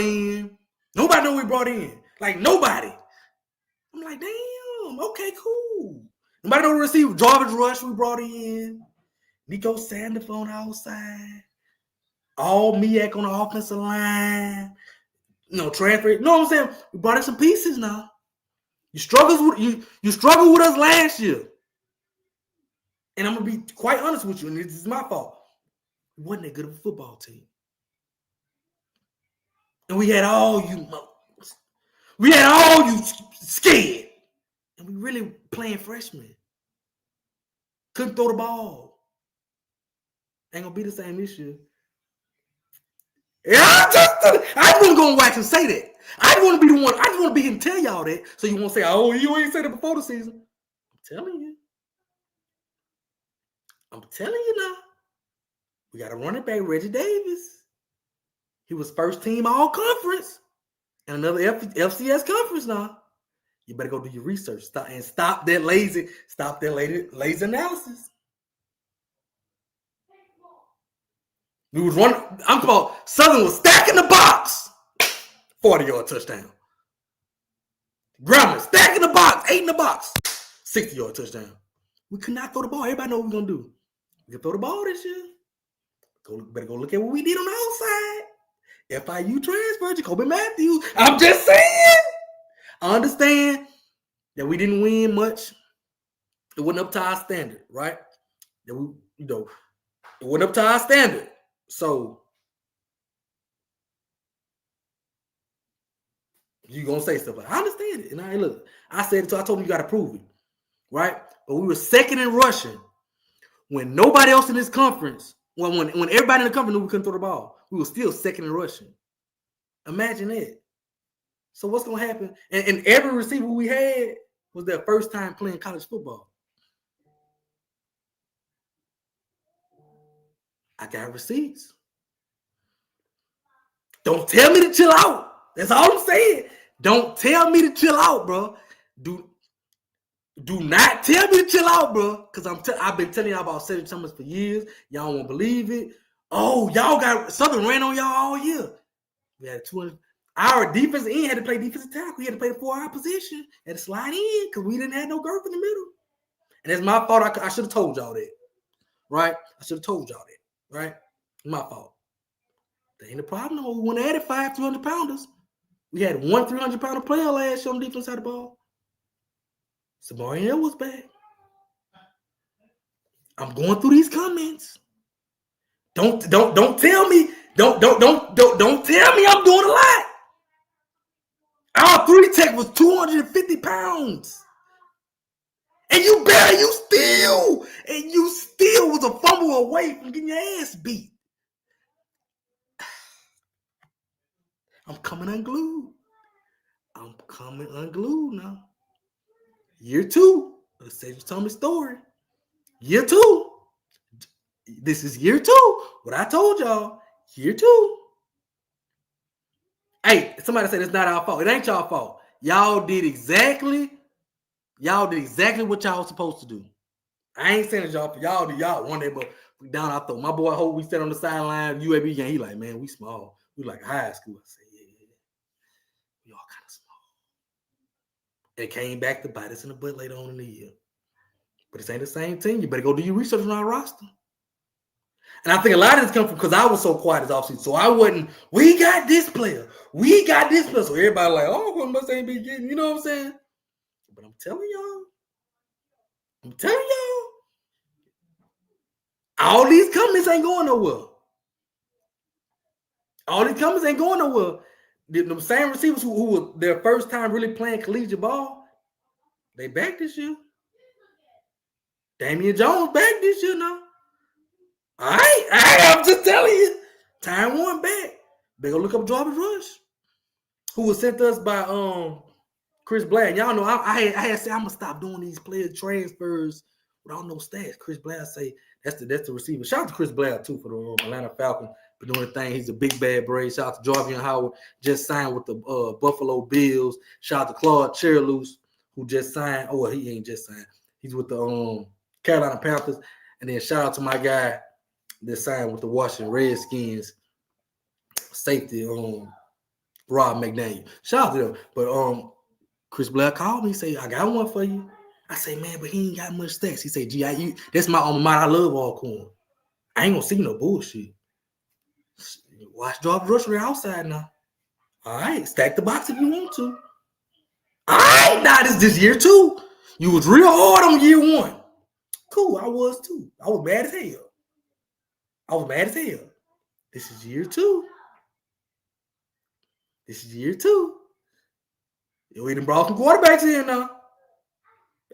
in. Like, nobody. I'm like, damn, okay, cool. Nobody know the receiver. Jarvis Rush we brought in. Nico Sandifer on the outside. All Miak on the offensive line. You know, transfer. You know what I'm saying? We brought in some pieces now. You struggled with us last year. And I'm going to be quite honest with you, and this is my fault. We wasn't that good of a football team. And we had all you scared. And we really playing freshmen. Couldn't throw the ball. Ain't going to be the same this year. Yeah, I just want to go on wax and say that. I just want to be the one. I just want to be here and tell y'all that. So you won't say, oh, you ain't said it before the season. I'm telling you now. We got a running back, Reggie Davis. He was first team all conference. And another FCS conference now. You better go do your research. Stop that lazy analysis. We was running. I'm talking about Southern was stacking the box. 40-yard touchdown. Grambling stacking the box, 8 in the box. 60-yard touchdown. We could not throw the ball. Everybody know what we're gonna do. We can throw the ball this year. Better go look at what we did on the outside. FIU transfer, Jacoby Matthews. I'm just saying. I understand that we didn't win much. It wasn't up to our standard, right? That it wasn't up to our standard. So you gonna say stuff like, I understand it. And I said it, so I told him you gotta prove it. Right? But we were second in rushing when nobody else in this conference, when everybody in the conference knew we couldn't throw the ball, we were still second in rushing. Imagine that. So what's gonna happen? And every receiver we had was their first time playing college football. I got receipts. Don't tell me to chill out. That's all I'm saying. Don't tell me to chill out, bro. Do not tell me to chill out, bro. Because I've been telling y'all about Cedric Thomas for years. Y'all won't believe it. Oh, y'all got Southern ran on y'all all year. We had 200. Our defensive end had to play defensive tackle. He had to play the 4-hour position. Had to slide in because we didn't have no girth in the middle. And it's my fault. I should have told y'all that. Right? I should have told y'all that. Right? My fault. That ain't the problem. We went at it 5 300-pounders. We had one 300-pounder player last year on the defense side of the ball. Samarian Hill was back. I'm going through these comments. Don't tell me Don't tell me I'm doing a lot. Our 3 tech was 250 pounds. And you still was a fumble away from getting your ass beat. I'm coming unglued. Now. Year 2. Let's say you tell me story. Year 2. This is year 2. What I told y'all. Year 2. Hey, somebody said it's not our fault. It ain't y'all fault. Y'all did exactly what y'all was supposed to do. I ain't saying it's y'all for y'all do y'all one day, but we down our throat. My boy Hope, we sat on the sideline, UAB game. He like, man, we small. We like high school. I said, yeah. We all kind of small. And it came back to bite us in the butt later on in the year. But this ain't the same team. You better go do your research on our roster. And I think a lot of this comes from because I was so quiet as offseason. So I wasn't, we got this player. So everybody like, oh, what must ain't be getting, you know what I'm saying? But I'm telling y'all, all these comments ain't going nowhere. The same receivers who were their first time really playing collegiate ball, they back this year. Damian Jones back this year now. All right, I'm just telling you. Time Warren back. They go look up Jarvis Rush, who was sent to us by Chris Blair. Y'all know I had said I'm gonna stop doing these player transfers without no stats. Chris Blair say that's the receiver. Shout out to Chris Blair too for the Atlanta Falcons for doing the thing. He's a big bad Brave. Shout out to Jarvian Howard, just signed with the Buffalo Bills. Shout out to Claude Cherloose, who just signed. Oh, well, he ain't just signed. He's with the Carolina Panthers. And then shout out to my guy that signed with the Washington Redskins safety, Rob McDaniel. Shout out to them. But Chris Blair called me, say, I got one for you. I say, man, but he ain't got much stats. He said, G, that's my alma mater. I love Alcorn. I ain't gonna see no bullshit. Watch Jarvis Rush right outside now. All right, stack the box if you want to. All right, now this year 2. You was real hard on year 1. Cool, I was too. I was mad as hell. This is year 2. We done brought some quarterbacks in now.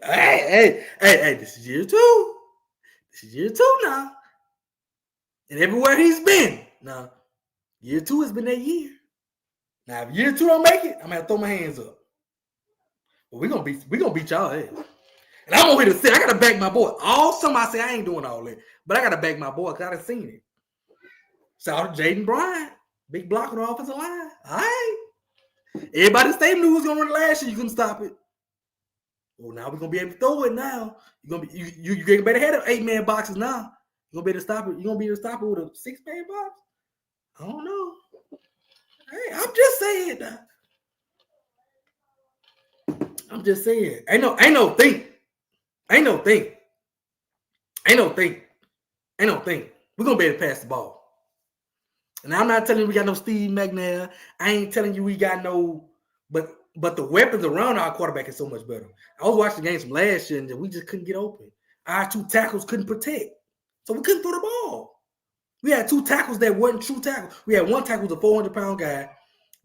Hey, this is year 2. Now. And everywhere he's been. Now, year 2 has been that year. Now, if year 2 don't make it, I'm gonna have to throw my hands up. But we're gonna beat y'all ass. And I'm over here to say, I gotta back my boy. All summer I say I ain't doing all that. But I gotta back my boy because I done seen it. Shout out to Jaden Bryant. Big block on the offensive line. All right. Everybody in the stadium knew who was gonna run last year. You couldn't stop it. Well, now we're gonna be able to throw it now. You're gonna be you getting better ahead of 8-man boxes now. You're gonna be able to stop it. You're gonna be able to stop it with a 6-man box? I don't know. Hey, I'm just saying that. Ain't no thing. We're gonna be able to pass the ball. And I'm not telling you we got no Steve McNair. I ain't telling you we got no, but the weapons around our quarterback is so much better. I was watching the games from last year and we just couldn't get open. Our 2 tackles couldn't protect. So we couldn't throw the ball. We had 2 tackles that wasn't true tackles. We had 1 tackle was a 400-pound guy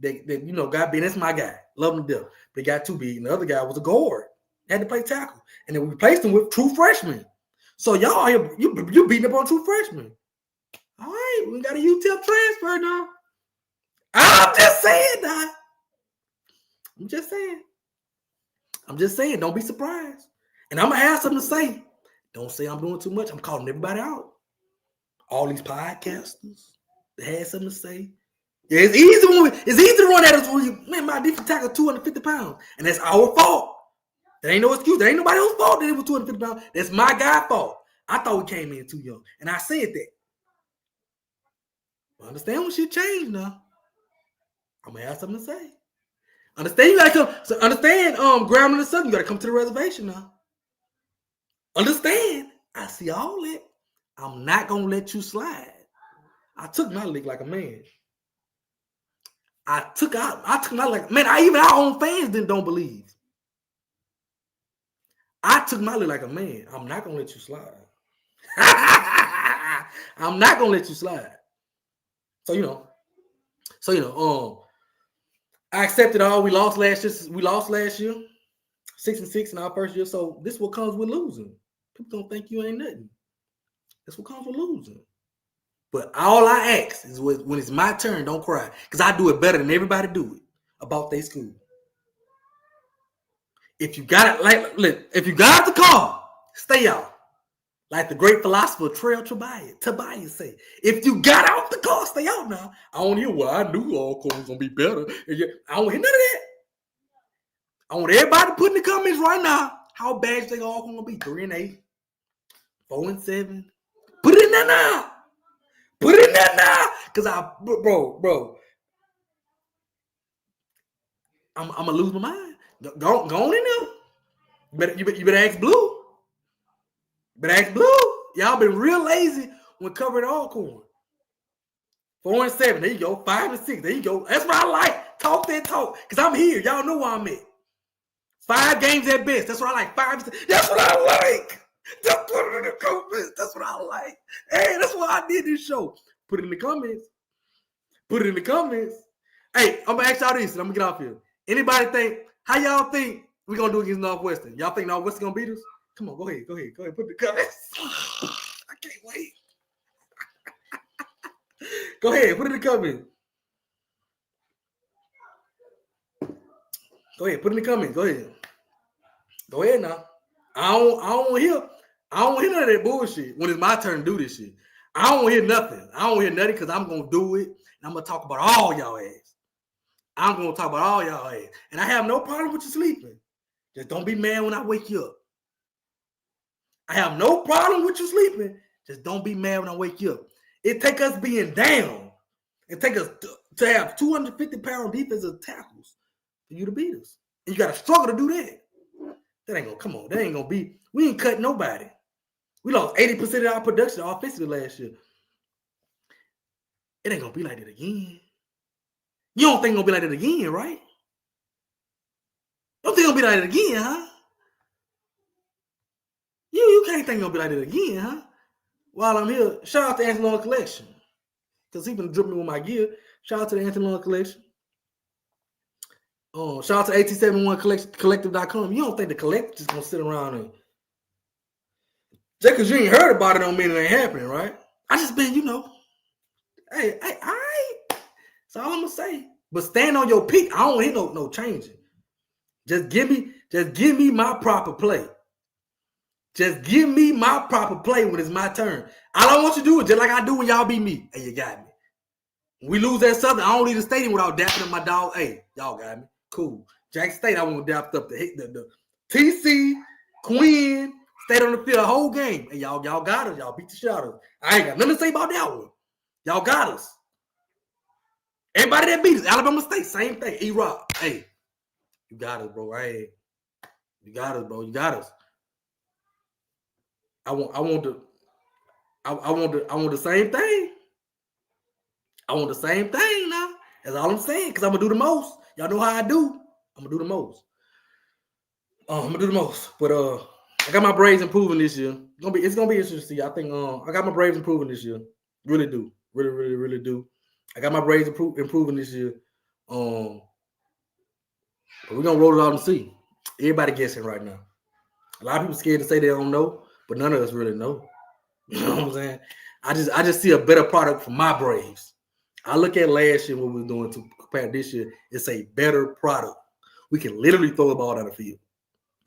that God being, that's my guy. Love him to death. But he got too big. And the other guy was a guard. Had to play tackle. And then we replaced him with true freshmen. So y'all here, you beating up on true freshmen. All right, we got a UTEP transfer now. I'm just saying that. I'm just saying, don't be surprised. And I'm going to have something to say. Don't say I'm doing too much. I'm calling everybody out. All these podcasters that had something to say. Yeah, it's easy to run at us when you, man, my defensive tackle 250 pounds. And that's our fault. There ain't no excuse. There ain't nobody else's fault that it was 250 pounds. That's my guy's fault. I thought we came in too young. And I said that. But understand when shit changed now. I'm going to have something to say. Understand you got to come. So understand, Grambling and Southern, you got to come to the reservation now. Understand. I see all that. I'm not going to let you slide. I took my lick like a man. I took my lick. Man, even our own fans don't believe. I took my lick like a man. I'm not going to let you slide. I'm not going to let you slide. I accepted all. We lost last year. 6-6 in our first year. So this is what comes with losing. People don't think you ain't nothing. That's what comes with losing. But all I ask is when it's my turn, don't cry. Because I do it better than everybody do it about their school. If you got it, if you got out the car, stay out. Like the great philosopher Tobias say, if you got out the car, stay out now. I don't hear, well, I knew Alcorn was going to be better. I don't hear none of that. I want everybody to put in the comments right now how bad you think Alcorn going to be. 3-8, 4-7. Put it in there now. Put it in there now. Because bro, I'm going to lose my mind. Go on in there. You better ask Blue. Y'all been real lazy when covering Alcorn. 4-7. There you go. 5-6. There you go. That's what I like. Talk that talk. Because I'm here. Y'all know where I'm at. 5 games at best. That's what I like. 5-6. That's what I like. Just put it in the comments. That's what I like. Hey, that's why I did this show. Put it in the comments. Hey, I'm going to ask y'all this and I'm going to get off here. Anybody think, how y'all think we're going to do against Northwestern? Y'all think Northwestern going to beat us? Come on, go ahead. Put the comments. I can't wait. Go ahead, put it in the comments. Go ahead, put it in the comments. Go ahead now. I don't want to hear none of that bullshit when it's my turn to do this shit. I don't want to hear nothing. Because I'm going to do it. And I'm going to talk about all y'all ass. And I have no problem with you sleeping. Just don't be mad when I wake you up. I have no problem with you sleeping. Just don't be mad when I wake you up. It take us being down. It take us to have 250-pound defensive tackles for you to beat us. And you got to struggle to do that. That ain't going to be. We ain't cut nobody. We lost 80% of our production offensively last year. It ain't going to be like that again. You don't think it's going to be like that again, right? You don't think it's going to be like that again, huh? You can't think it'll be like that again, huh? While I'm here, shout out to Anthony Long Collection. Because he been dripping me with my gear. Shout out to the Anthony Long Collection. Shout out to AT71collective.com. You don't think the collective just gonna sit around and just because you ain't heard about it don't mean it ain't happening, right? I just been, hey, all right. That's all I'm gonna say. But stand on your peak. I don't hear no changing. Just give me my proper play. Just give me my proper play when it's my turn. All I want you to do is just like I do when y'all beat me. Hey, you got me. When we lose that Southern, I don't leave the stadium without dapping up my dog. Hey, y'all got me. Cool. Jackson State, I want to dap up the TC, Quinn, stayed on the field the whole game. Hey, y'all got us. Y'all beat the shit out of us. I ain't got nothing to say about that one. Y'all got us. Everybody that beat us, Alabama State, same thing. E-Rock, hey, you got us, bro. Hey, you got us, bro. You got us. I want the same thing. I want the same thing now. That's all I'm saying. Because I'm gonna do the most. Y'all know how I do. I'm gonna do the most. But I got my Braves improving this year. It's gonna be interesting to see. I think I got my Braves improving this year. Really do. Really do. I got my Braves improving this year. But we're gonna roll it out and see. Everybody guessing right now. A lot of people scared to say they don't know, but none of us really know. You know what I'm saying? I just see a better product for my Braves. I look at last year what we were doing to compare to this year. It's a better product. We can literally throw the ball down the field.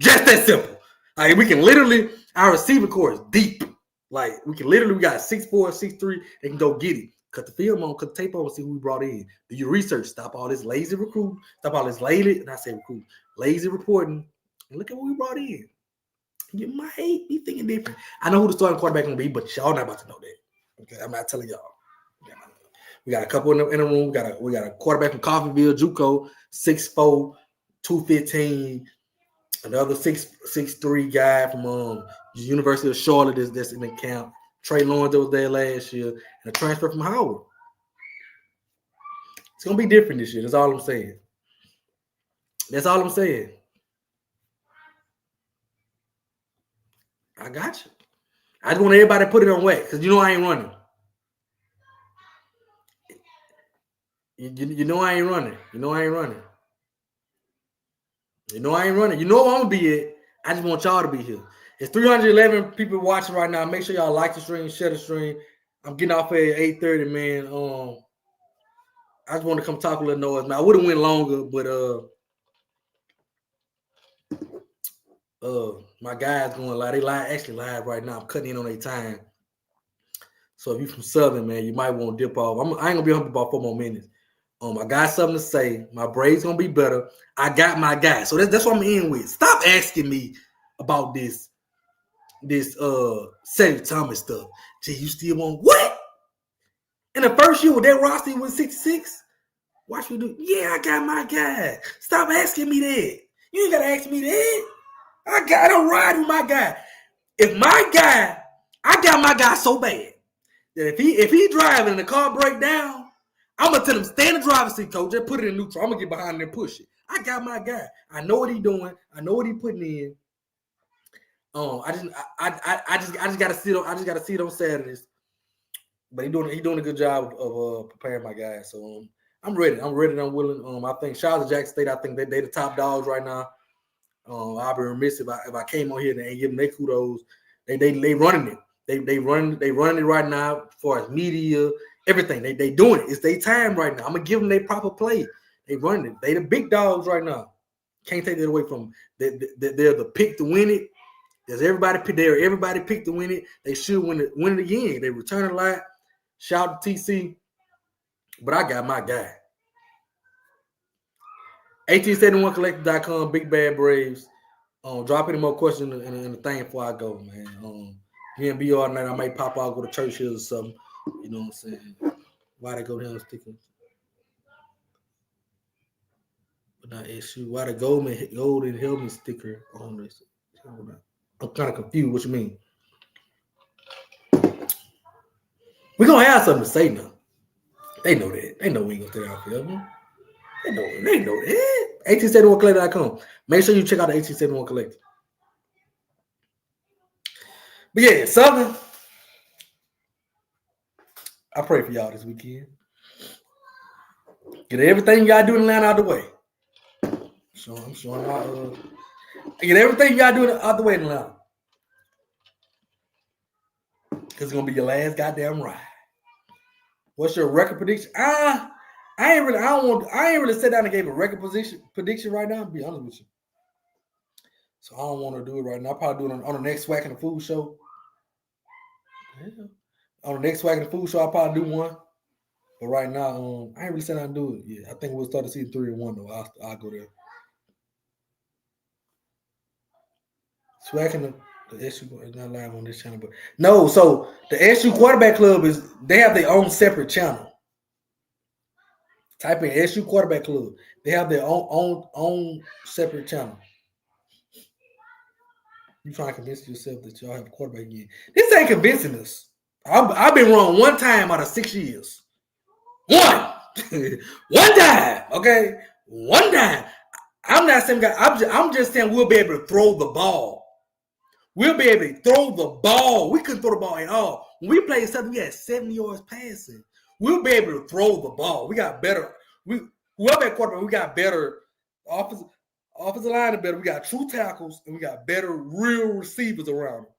Just that simple. Like we can literally, our receiver core is deep. Like we got 6'4", 6'3", they can go get it. Cut the film on, cut the tape on, and see who we brought in. Do your research. Stop all this lazy recruiting. Stop all this lazy reporting. And look at what we brought in. You might be thinking different. I know who the starting quarterback gonna be, but y'all not about to know that. Okay, I'm not telling y'all. We got a couple in the room. We got a quarterback from Coffeyville, JUCO, 6'4", 215. Another 6'3" guy from the University of Charlotte that's in the camp. Trey Lawrence that was there last year, and a transfer from Howard. It's gonna be different this year. That's all I'm saying. I got you. I just want everybody to put it on wax because I ain't running. You know I ain't running. You know I ain't running. You know I ain't running. You know where I'm gonna be at. I just want y'all to be here. It's 311 people watching right now. Make sure y'all like the stream, share the stream. I'm getting off at 8:30, man. I just want to come talk a little noise. Now I would have went longer, but my guys going live. They actually live right now. I'm cutting in on their time. So if you from Southern, man, you might want to dip off. I ain't gonna be on for about 4 more minutes. I got something to say. My braids gonna be better. I got my guy. So that's what I'm in with. Stop asking me about this Cedric Thomas stuff. Gee, you still want what? In the first year with that roster, he was 66. Watch me do. Yeah, I got my guy. Stop asking me that. You ain't gotta ask me that. I don't ride with my guy. If my guy, I got my guy so bad that if he driving and the car break down, I'm gonna tell him stay in the driver's seat, coach. Just put it in neutral. I'm gonna get behind him and push it. I got my guy. I know what he doing. I know what he putting in. I just gotta see it. I just gotta see it on Saturdays. But he doing a good job of preparing my guys. So I'm ready. I'm willing. I think shout out to Jackson State. I think they the top dogs right now. I'll be remiss if I came on here and ain't give them their kudos. They running it. They running it right now as far as media, everything. They doing it. It's their time right now. I'm gonna give them their proper play. They running it. They the big dogs right now. Can't take that away from them. They're the pick to win it. There's everybody picked to win it. They should win it again. They return a lot. Shout out to TC. But I got my guy. 1871collective.com, Big Bad Braves. Drop any more questions in the thing before I go, man. be all night. I might pop out, go to church here or something. You know what I'm saying? Why they go down sticking? But not issue. Why the gold and helmet sticker on this? I'm kind of confused. What you mean? We're gonna have something to say now. They know that. They know we ain't gonna stay out here, man. They know that. 1871collective.com. Make sure you check out the 1871 Collective. But yeah, Southern. I pray for y'all this weekend. Get everything y'all do in Atlanta out the way. So I'm showing y'all. Get everything y'all do out the way in Atlanta. Because it's gonna be your last goddamn ride. What's your record prediction? I ain't really sat down and gave a record prediction right now, to be honest with you. So I don't want to do it right now. I'll probably do it on the next Swac'n the Food Show. Yeah. On the next Swac'n the Food Show, I'll probably do one. But right now, I ain't really sat down and do it. Yeah, I think we'll start to see 3 and 1 though. I'll go there. Swac'n the SU is not live on this channel, but no. So the SU Quarterback Club they have their own separate channel. Type in SU Quarterback Club. They have their own separate channel. You trying to convince yourself that y'all have a quarterback again? This ain't convincing us. I've been wrong one time out of 6 years. One time. Okay, one time. I'm not saying guy. I'm just saying we'll be able to throw the ball. We'll be able to throw the ball. We couldn't throw the ball at all. When we played something, we had 70 yards passing. We'll be able to throw the ball. We got better. Whoever at quarterback, we got better offensive line and better. We got true tackles and we got better real receivers around them.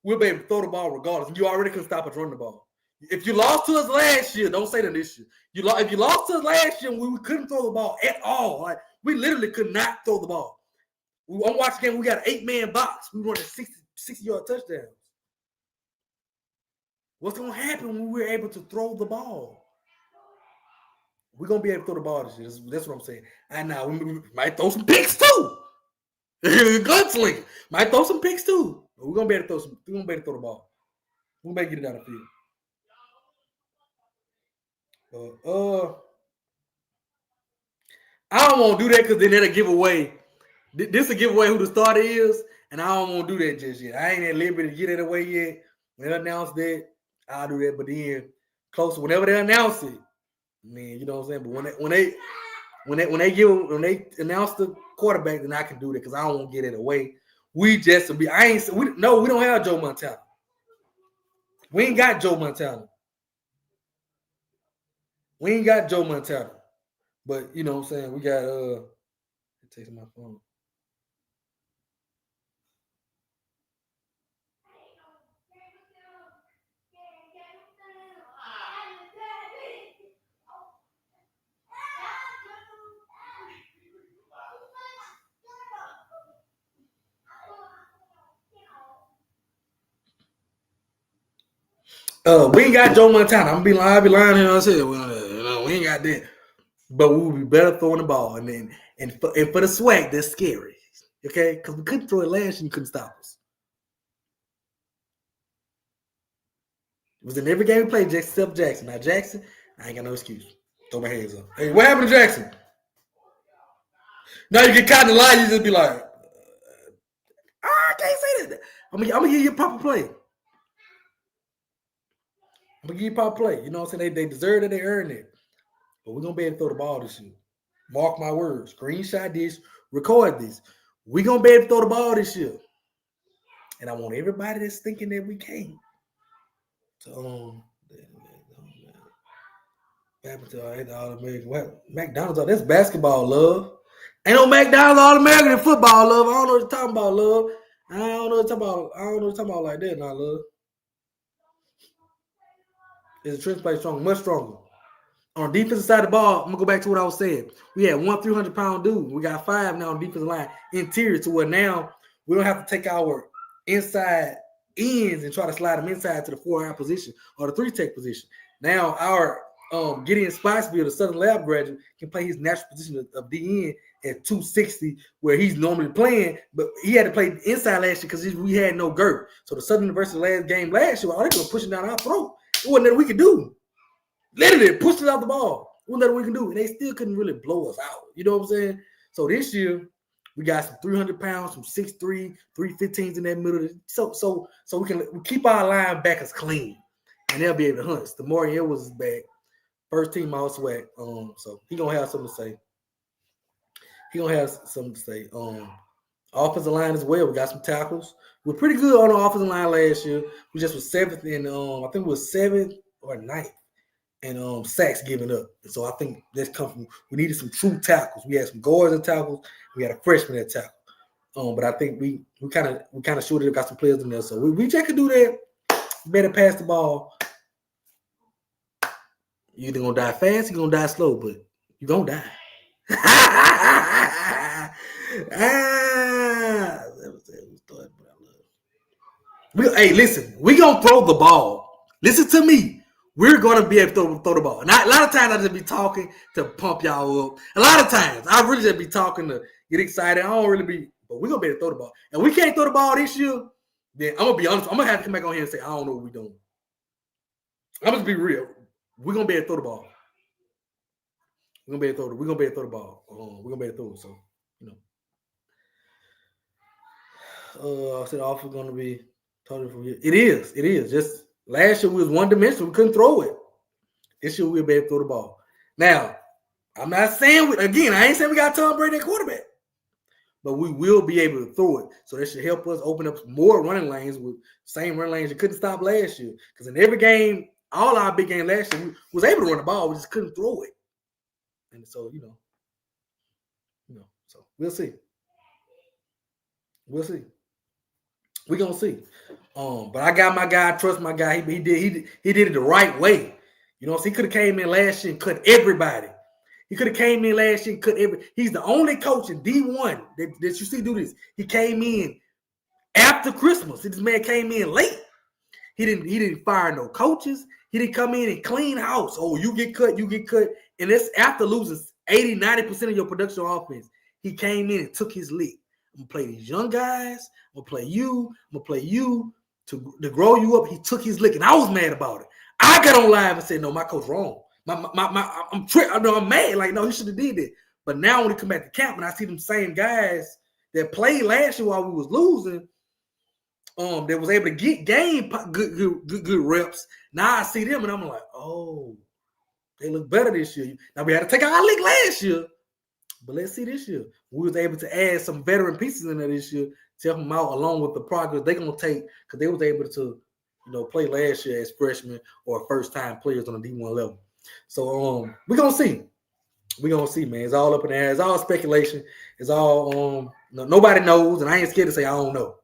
We'll be able to throw the ball regardless. You already couldn't stop us running the ball. If you lost to us last year, don't say that this year. If you lost to us last year, we couldn't throw the ball at all. Like we literally could not throw the ball. I'm watching the game. We got an 8-man box. We running 60-yard touchdowns. What's going to happen when we're able to throw the ball? We're going to be able to throw the ball this year. That's what I'm saying. And now we might throw some picks too. Gunslinger. Might throw some picks too. But we're going to be able to throw the ball. We're going to get it down the field. I don't want to do that because then that'll give away. This will give away who the starter is, and I don't want to do that just yet. I ain't at liberty to get it away yet. When they announce that, I'll do that. But then, closer, whenever they announce it, man, you know what I'm saying. But when they announce the quarterback, then I can do that because I don't want to get it away. We don't have Joe Montana. We ain't got Joe Montana. But you know what I'm saying? We got it takes my phone. We ain't got Joe Montana. I be lying here. I said, well, we ain't got that. But we will be better throwing the ball. And for the swag, that's scary. Okay? Because we couldn't throw it last year and you couldn't stop us. It was in every game we played except Jackson. Now, Jackson, I ain't got no excuse. Throw my hands up. Hey, what happened to Jackson? Now you get caught in the line, you just be like, I can't say that. I'm gonna give you a proper play. I'm gonna give you a proper play. You know what I'm saying? They deserve it, they earned it. But we're gonna be able to throw the ball this year. Mark my words. Screenshot this, record this. We're gonna be able to throw the ball this year. And I want everybody that's thinking that we can't. So McDonald's, that's basketball, love. Ain't no McDonald's All-American in football, love. I don't know what you're talking about, love. I don't know what you're talking about like that now, love. It's a Trent play strong, much stronger. On the defensive side of the ball, I'm gonna go back to what I was saying. We had 1 300-pound dude. We got 5 now on the defensive line, interior, to where now we don't have to take our inside ends and try to slide them inside to the 4-hour position or the 3-tech position. Now our Gideon Spiceville, the Southern Lab graduate, can play his natural position of DN at 260, where he's normally playing, but he had to play inside last year because we had no girth. So the Southern University last game last year, all they were pushing down our throat. It wasn't that we could do. Literally pushed it out the ball. It wasn't that we can do. And they still couldn't really blow us out. You know what I'm saying? So this year, we got some 300 pounds, some 6'3", 315s in that middle. So we keep our linebackers clean. And they'll be able to hunt. The Demarion Edwards is back. First team all Swac'n. So he gonna have something to say. Offensive line as well. We got some tackles. We're pretty good on the offensive line last year. We just was 7th in I think we was 7th or 9th. And sacks giving up. And so I think that's come from, we needed some true tackles. We had some guards and tackles. We had a freshman at tackle. But I think we kind of showed it, got some players in there. So we just could do that. Better pass the ball. You either gonna die fast, you're gonna die slow, but you're gonna die. Hey, listen, we gonna throw the ball. Listen to me. We're going to be able to throw the ball. And a lot of times I just be talking to pump y'all up. A lot of times I really just be talking to get excited. I don't really be, but we're going to be able to throw the ball. And we can't throw the ball this year, then I'm going to be honest. I'm going to have to come back on here and say, I don't know what we're doing. I'm going to be real. We're going to be able to throw the ball. We're going to be able to throw the ball. We're going to be able to throw it. So, I said off is going to be totally from here. It is. Just last year we was one-dimensional. We couldn't throw it. This year we'll be able to throw the ball. Now, I'm not saying, I ain't saying we got Tom Brady at quarterback. But we will be able to throw it. So that should help us open up more running lanes with same running lanes you couldn't stop last year. Because in every game, all our big games last year, we was able to run the ball. We just couldn't throw it. And so, so we'll see. We're going to see. But I got my guy, trust my guy. He did it the right way. So he could have came in last year and cut everybody. He could have came in last year and cut every. He's the only coach in D1 that you see do this. He came in after Christmas. This man came in late. He didn't fire no coaches. He didn't come in and clean house. Oh, you get cut. And that's after losing 80-90% of your production offense. He came in and took his lick. I'm gonna play these young guys. I'm gonna play you to grow you up. He took his lick, and I was mad about it. I got on live and said, "No, my coach wrong. I'm mad. Like, no, he should have did it." But now when he come back to camp and I see them same guys that played last year while we was losing, that was able to get good reps. Now I see them and I'm like, oh, they look better this year. Now we had to take our lick last year. But let's see this year. We was able to add some veteran pieces in there this year to help them out along with the progress they're going to take because they was able to, play last year as freshmen or first-time players on the D1 level. So we're going to see. We gonna see, man. It's all up in the air. It's all speculation. It's all nobody knows, and I ain't scared to say I don't know.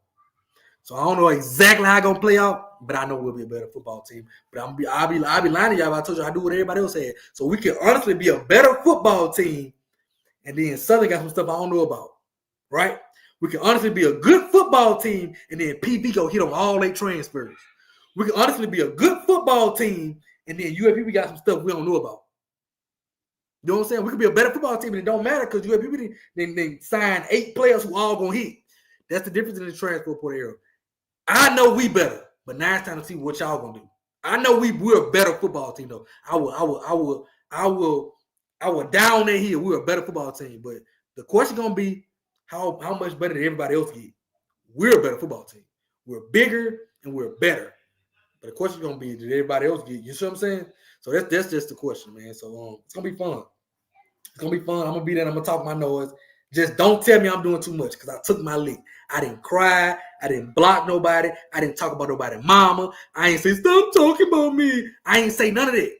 So I don't know exactly how it's gonna play out, but I know we'll be a better football team. But I'll be lying to y'all if I told you I do what everybody else said. So we can honestly be a better football team, and then Southern got some stuff I don't know about, right? We can honestly be a good football team, and then PB go hit on all their transfers. We can honestly be a good football team, and then UAPB got some stuff we don't know about. You know what I'm saying? We could be a better football team, and it don't matter because UAPB they signed 8 players who all gonna hit. That's the difference in the transfer portal era. I know we better, but now it's time to see what y'all gonna do. I know we're a better football team though. I will down that hill. We're a better football team, but the question gonna be how much better than everybody else get. We're a better football team. We're bigger and we're better. But the question gonna be, did everybody else get? You see what I'm saying? So that's just the question, man. So it's gonna be fun. It's gonna be fun. I'm gonna be there. I'm gonna talk my noise. Just don't tell me I'm doing too much because I took my lick. I didn't cry. I didn't block nobody. I didn't talk about nobody's mama. I ain't say, stop talking about me. I ain't say none of that.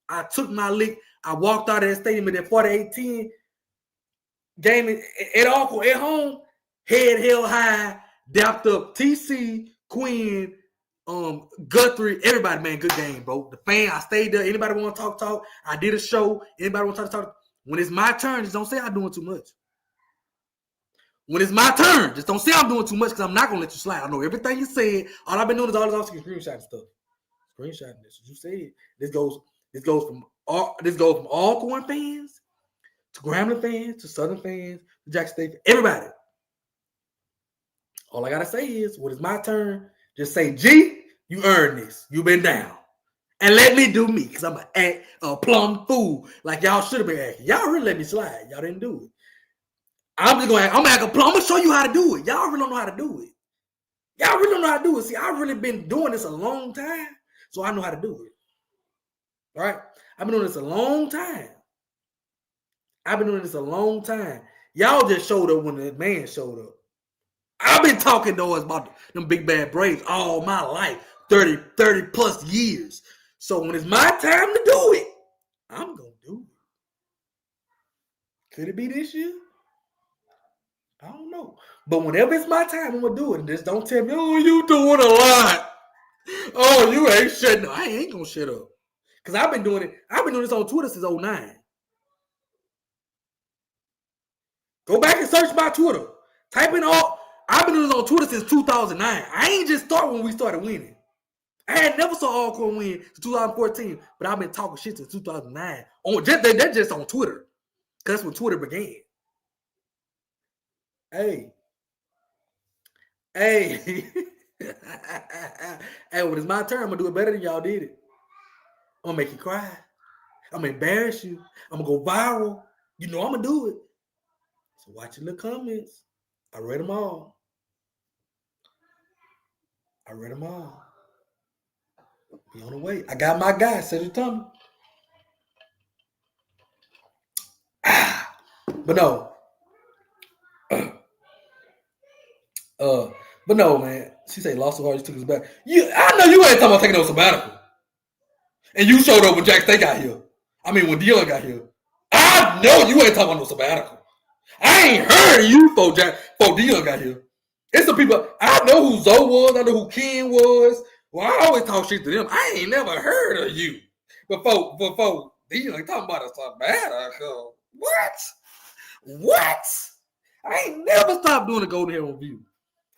I took my lick. I walked out of that stadium in that 48-10 game at Alcorn, at home, head held high, dapped up TC, Quinn, Guthrie, everybody, man, good game, bro. The fan, I stayed there. Anybody want to talk? I did a show. Anybody want to talk? When it's my turn, just don't say I'm doing too much. When it's my turn, just don't say I'm doing too much because I'm not gonna let you slide. I know everything you said. All I've been doing is all this off screenshotting stuff. Screenshotting this. You said this goes from Alcorn fans to Grambling fans to Southern fans to Jackson State, everybody. All I gotta say is, when it's my turn, just say, G, you earned this. You been down. And let me do me, because I'm a plum fool like y'all should have been acting. Y'all really let me slide. Y'all didn't do it. I'm gonna act a plum. I'm gonna show you how to do it. Y'all really don't know how to do it. Y'all really don't know how to do it. See, I've really been doing this a long time, so I know how to do it. All right? I've been doing this a long time. Y'all just showed up when the man showed up. I've been talking to us about them big bad Braves all my life, 30 plus years. So when it's my time to do it, I'm going to do it. Could it be this year? I don't know. But whenever it's my time, I'm going to do it. And just don't tell me, oh, you doing a lot. Oh, you ain't shutting up. I ain't going to shut up. Because I've been doing it. I've been doing this on Twitter since 2009. Go back and search my Twitter. Type in all. I've been doing this on Twitter since 2009. I ain't just start when we started winning. I had never saw Alcorn win since 2014, but I've been talking shit since 2009. That's just on Twitter. Because that's when Twitter began. Hey. Hey, when it's my turn, I'm going to do it better than y'all did it. I'm going to make you cry. I'm going to embarrass you. I'm going to go viral. You know I'm going to do it. So watch your little comments. I read them all. Be on the way. I got my guy. Set your tummy. But no, man. She say lost so hard you took us back. I know you ain't talking about taking no sabbatical. And you showed up when Jack State got here. I mean, when Dion got here. I know you ain't talking about no sabbatical. I ain't heard of you before Dion got here. It's some people. I know who Zoe was. I know who Ken was. Well, I always talk shit to them. I ain't never heard of you before Dion talking about a sabbatical. What? I ain't never stopped doing a Golden Hair review.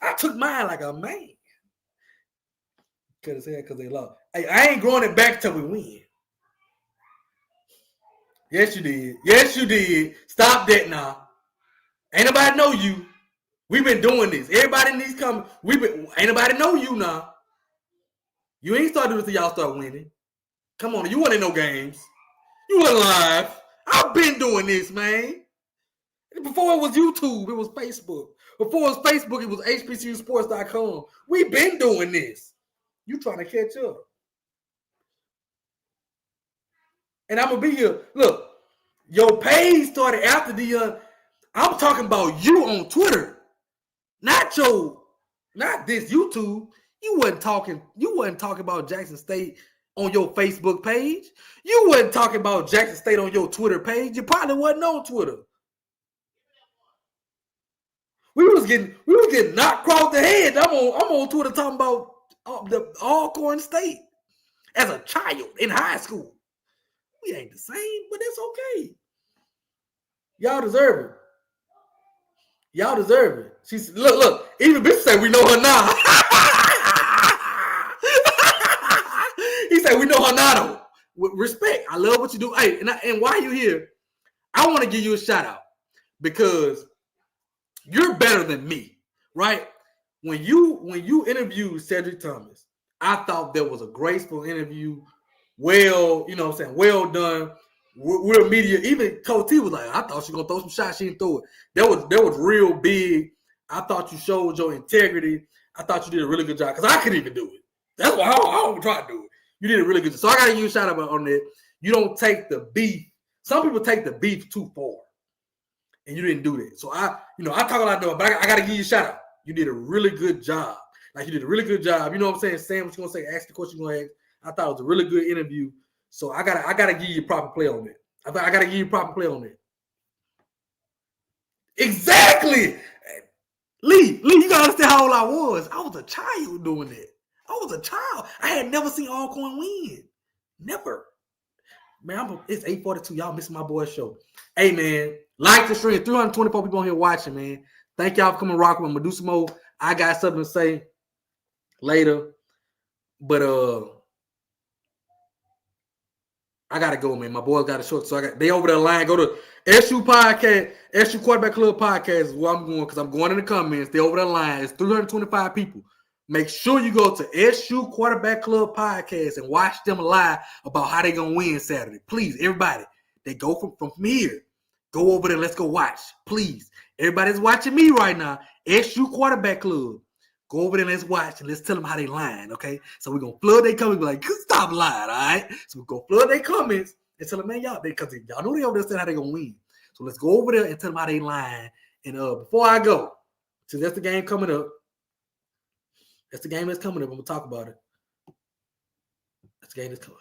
I took mine like a man. Cut his hair because they lost. Hey, I ain't growing it back till we win. Yes, you did. Stop that now. Ain't nobody know you. We've been doing this. Everybody in these comments, ain't nobody know you now. You ain't started this till y'all start winning. Come on, you wasn't in no games. You wasn't live. I've been doing this, man. Before it was YouTube, it was Facebook. Before it was Facebook, it was HBCUsports.com. We've been doing this. You trying to catch up. And I'm going to be here. Look, your page started after the, I'm talking about you on Twitter. Not this YouTube. You wasn't talking about Jackson State on your Facebook page. You wasn't talking about Jackson State on your Twitter page. You probably wasn't on Twitter. We was getting knocked across the head. I'm on Twitter talking about the Alcorn State as a child in high school. We ain't the same, but it's okay. Y'all deserve it. Y'all deserve it. She said, look, even bitch say we know her now. He said we know her now though. With respect. I love what you do. Hey, and while you're here, I want to give you a shout out because you're better than me, right? When you interviewed Cedric Thomas, I thought that was a graceful interview. Well, you know what I'm saying? Well done. We're media. Even Coach T was like, I thought she was gonna throw some shots. She didn't throw it. That was real big. I thought you showed your integrity. I thought you did a really good job because I couldn't even do it. That's why I don't try to do it. You did a really good job. So I gotta give you a shout out on that. You don't take the beef. Some people take the beef too far, and you didn't do that. So I talk a lot of, but I gotta give you a shout out. You did a really good job. Like you did a really good job. You know what I'm saying? Saying what you're gonna say, ask the question you're gonna ask. I thought it was a really good interview. So I gotta give you proper play on that. I gotta give you proper play on that. Exactly. Lee, you gotta understand how old I was. I was a child doing that. I was a child. I had never seen Alcorn win. Never. Man, it's 8:42. Y'all missing my boy's show. Hey, man, like the stream. 324 people on here watching, man. Thank y'all for coming rock with me. I'm gonna do some more. I got something to say later. But I gotta go, man. My boys got a short, so they over the line. Go to SU Podcast, SU Quarterback Club Podcast is where I'm going because I'm going in the comments. They over the line. It's 325 people. Make sure you go to SU Quarterback Club Podcast and watch them live about how they gonna win Saturday. Please, everybody, they go from here. Go over there. Let's go watch. Please, everybody's watching me right now. SU Quarterback Club. Go over there and let's watch and let's tell them how they lying, okay? So we're going to flood their comments. Be like, stop lying, all right? So we're going to flood their comments and tell them, man, because y'all know they over there saying how they going to win. So let's go over there and tell them how they lying. And before I go, since that's the game coming up, I'm going to talk about it. That's the game that's coming.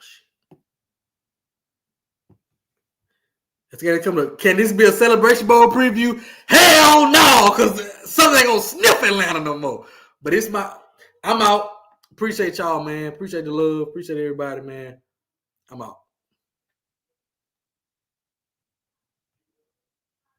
That's the game that's coming up. Can this be a Celebration Bowl preview? Hell no, because something ain't going to sniff Atlanta no more. But I'm out. Appreciate y'all, man. Appreciate the love. Appreciate everybody, man. I'm out.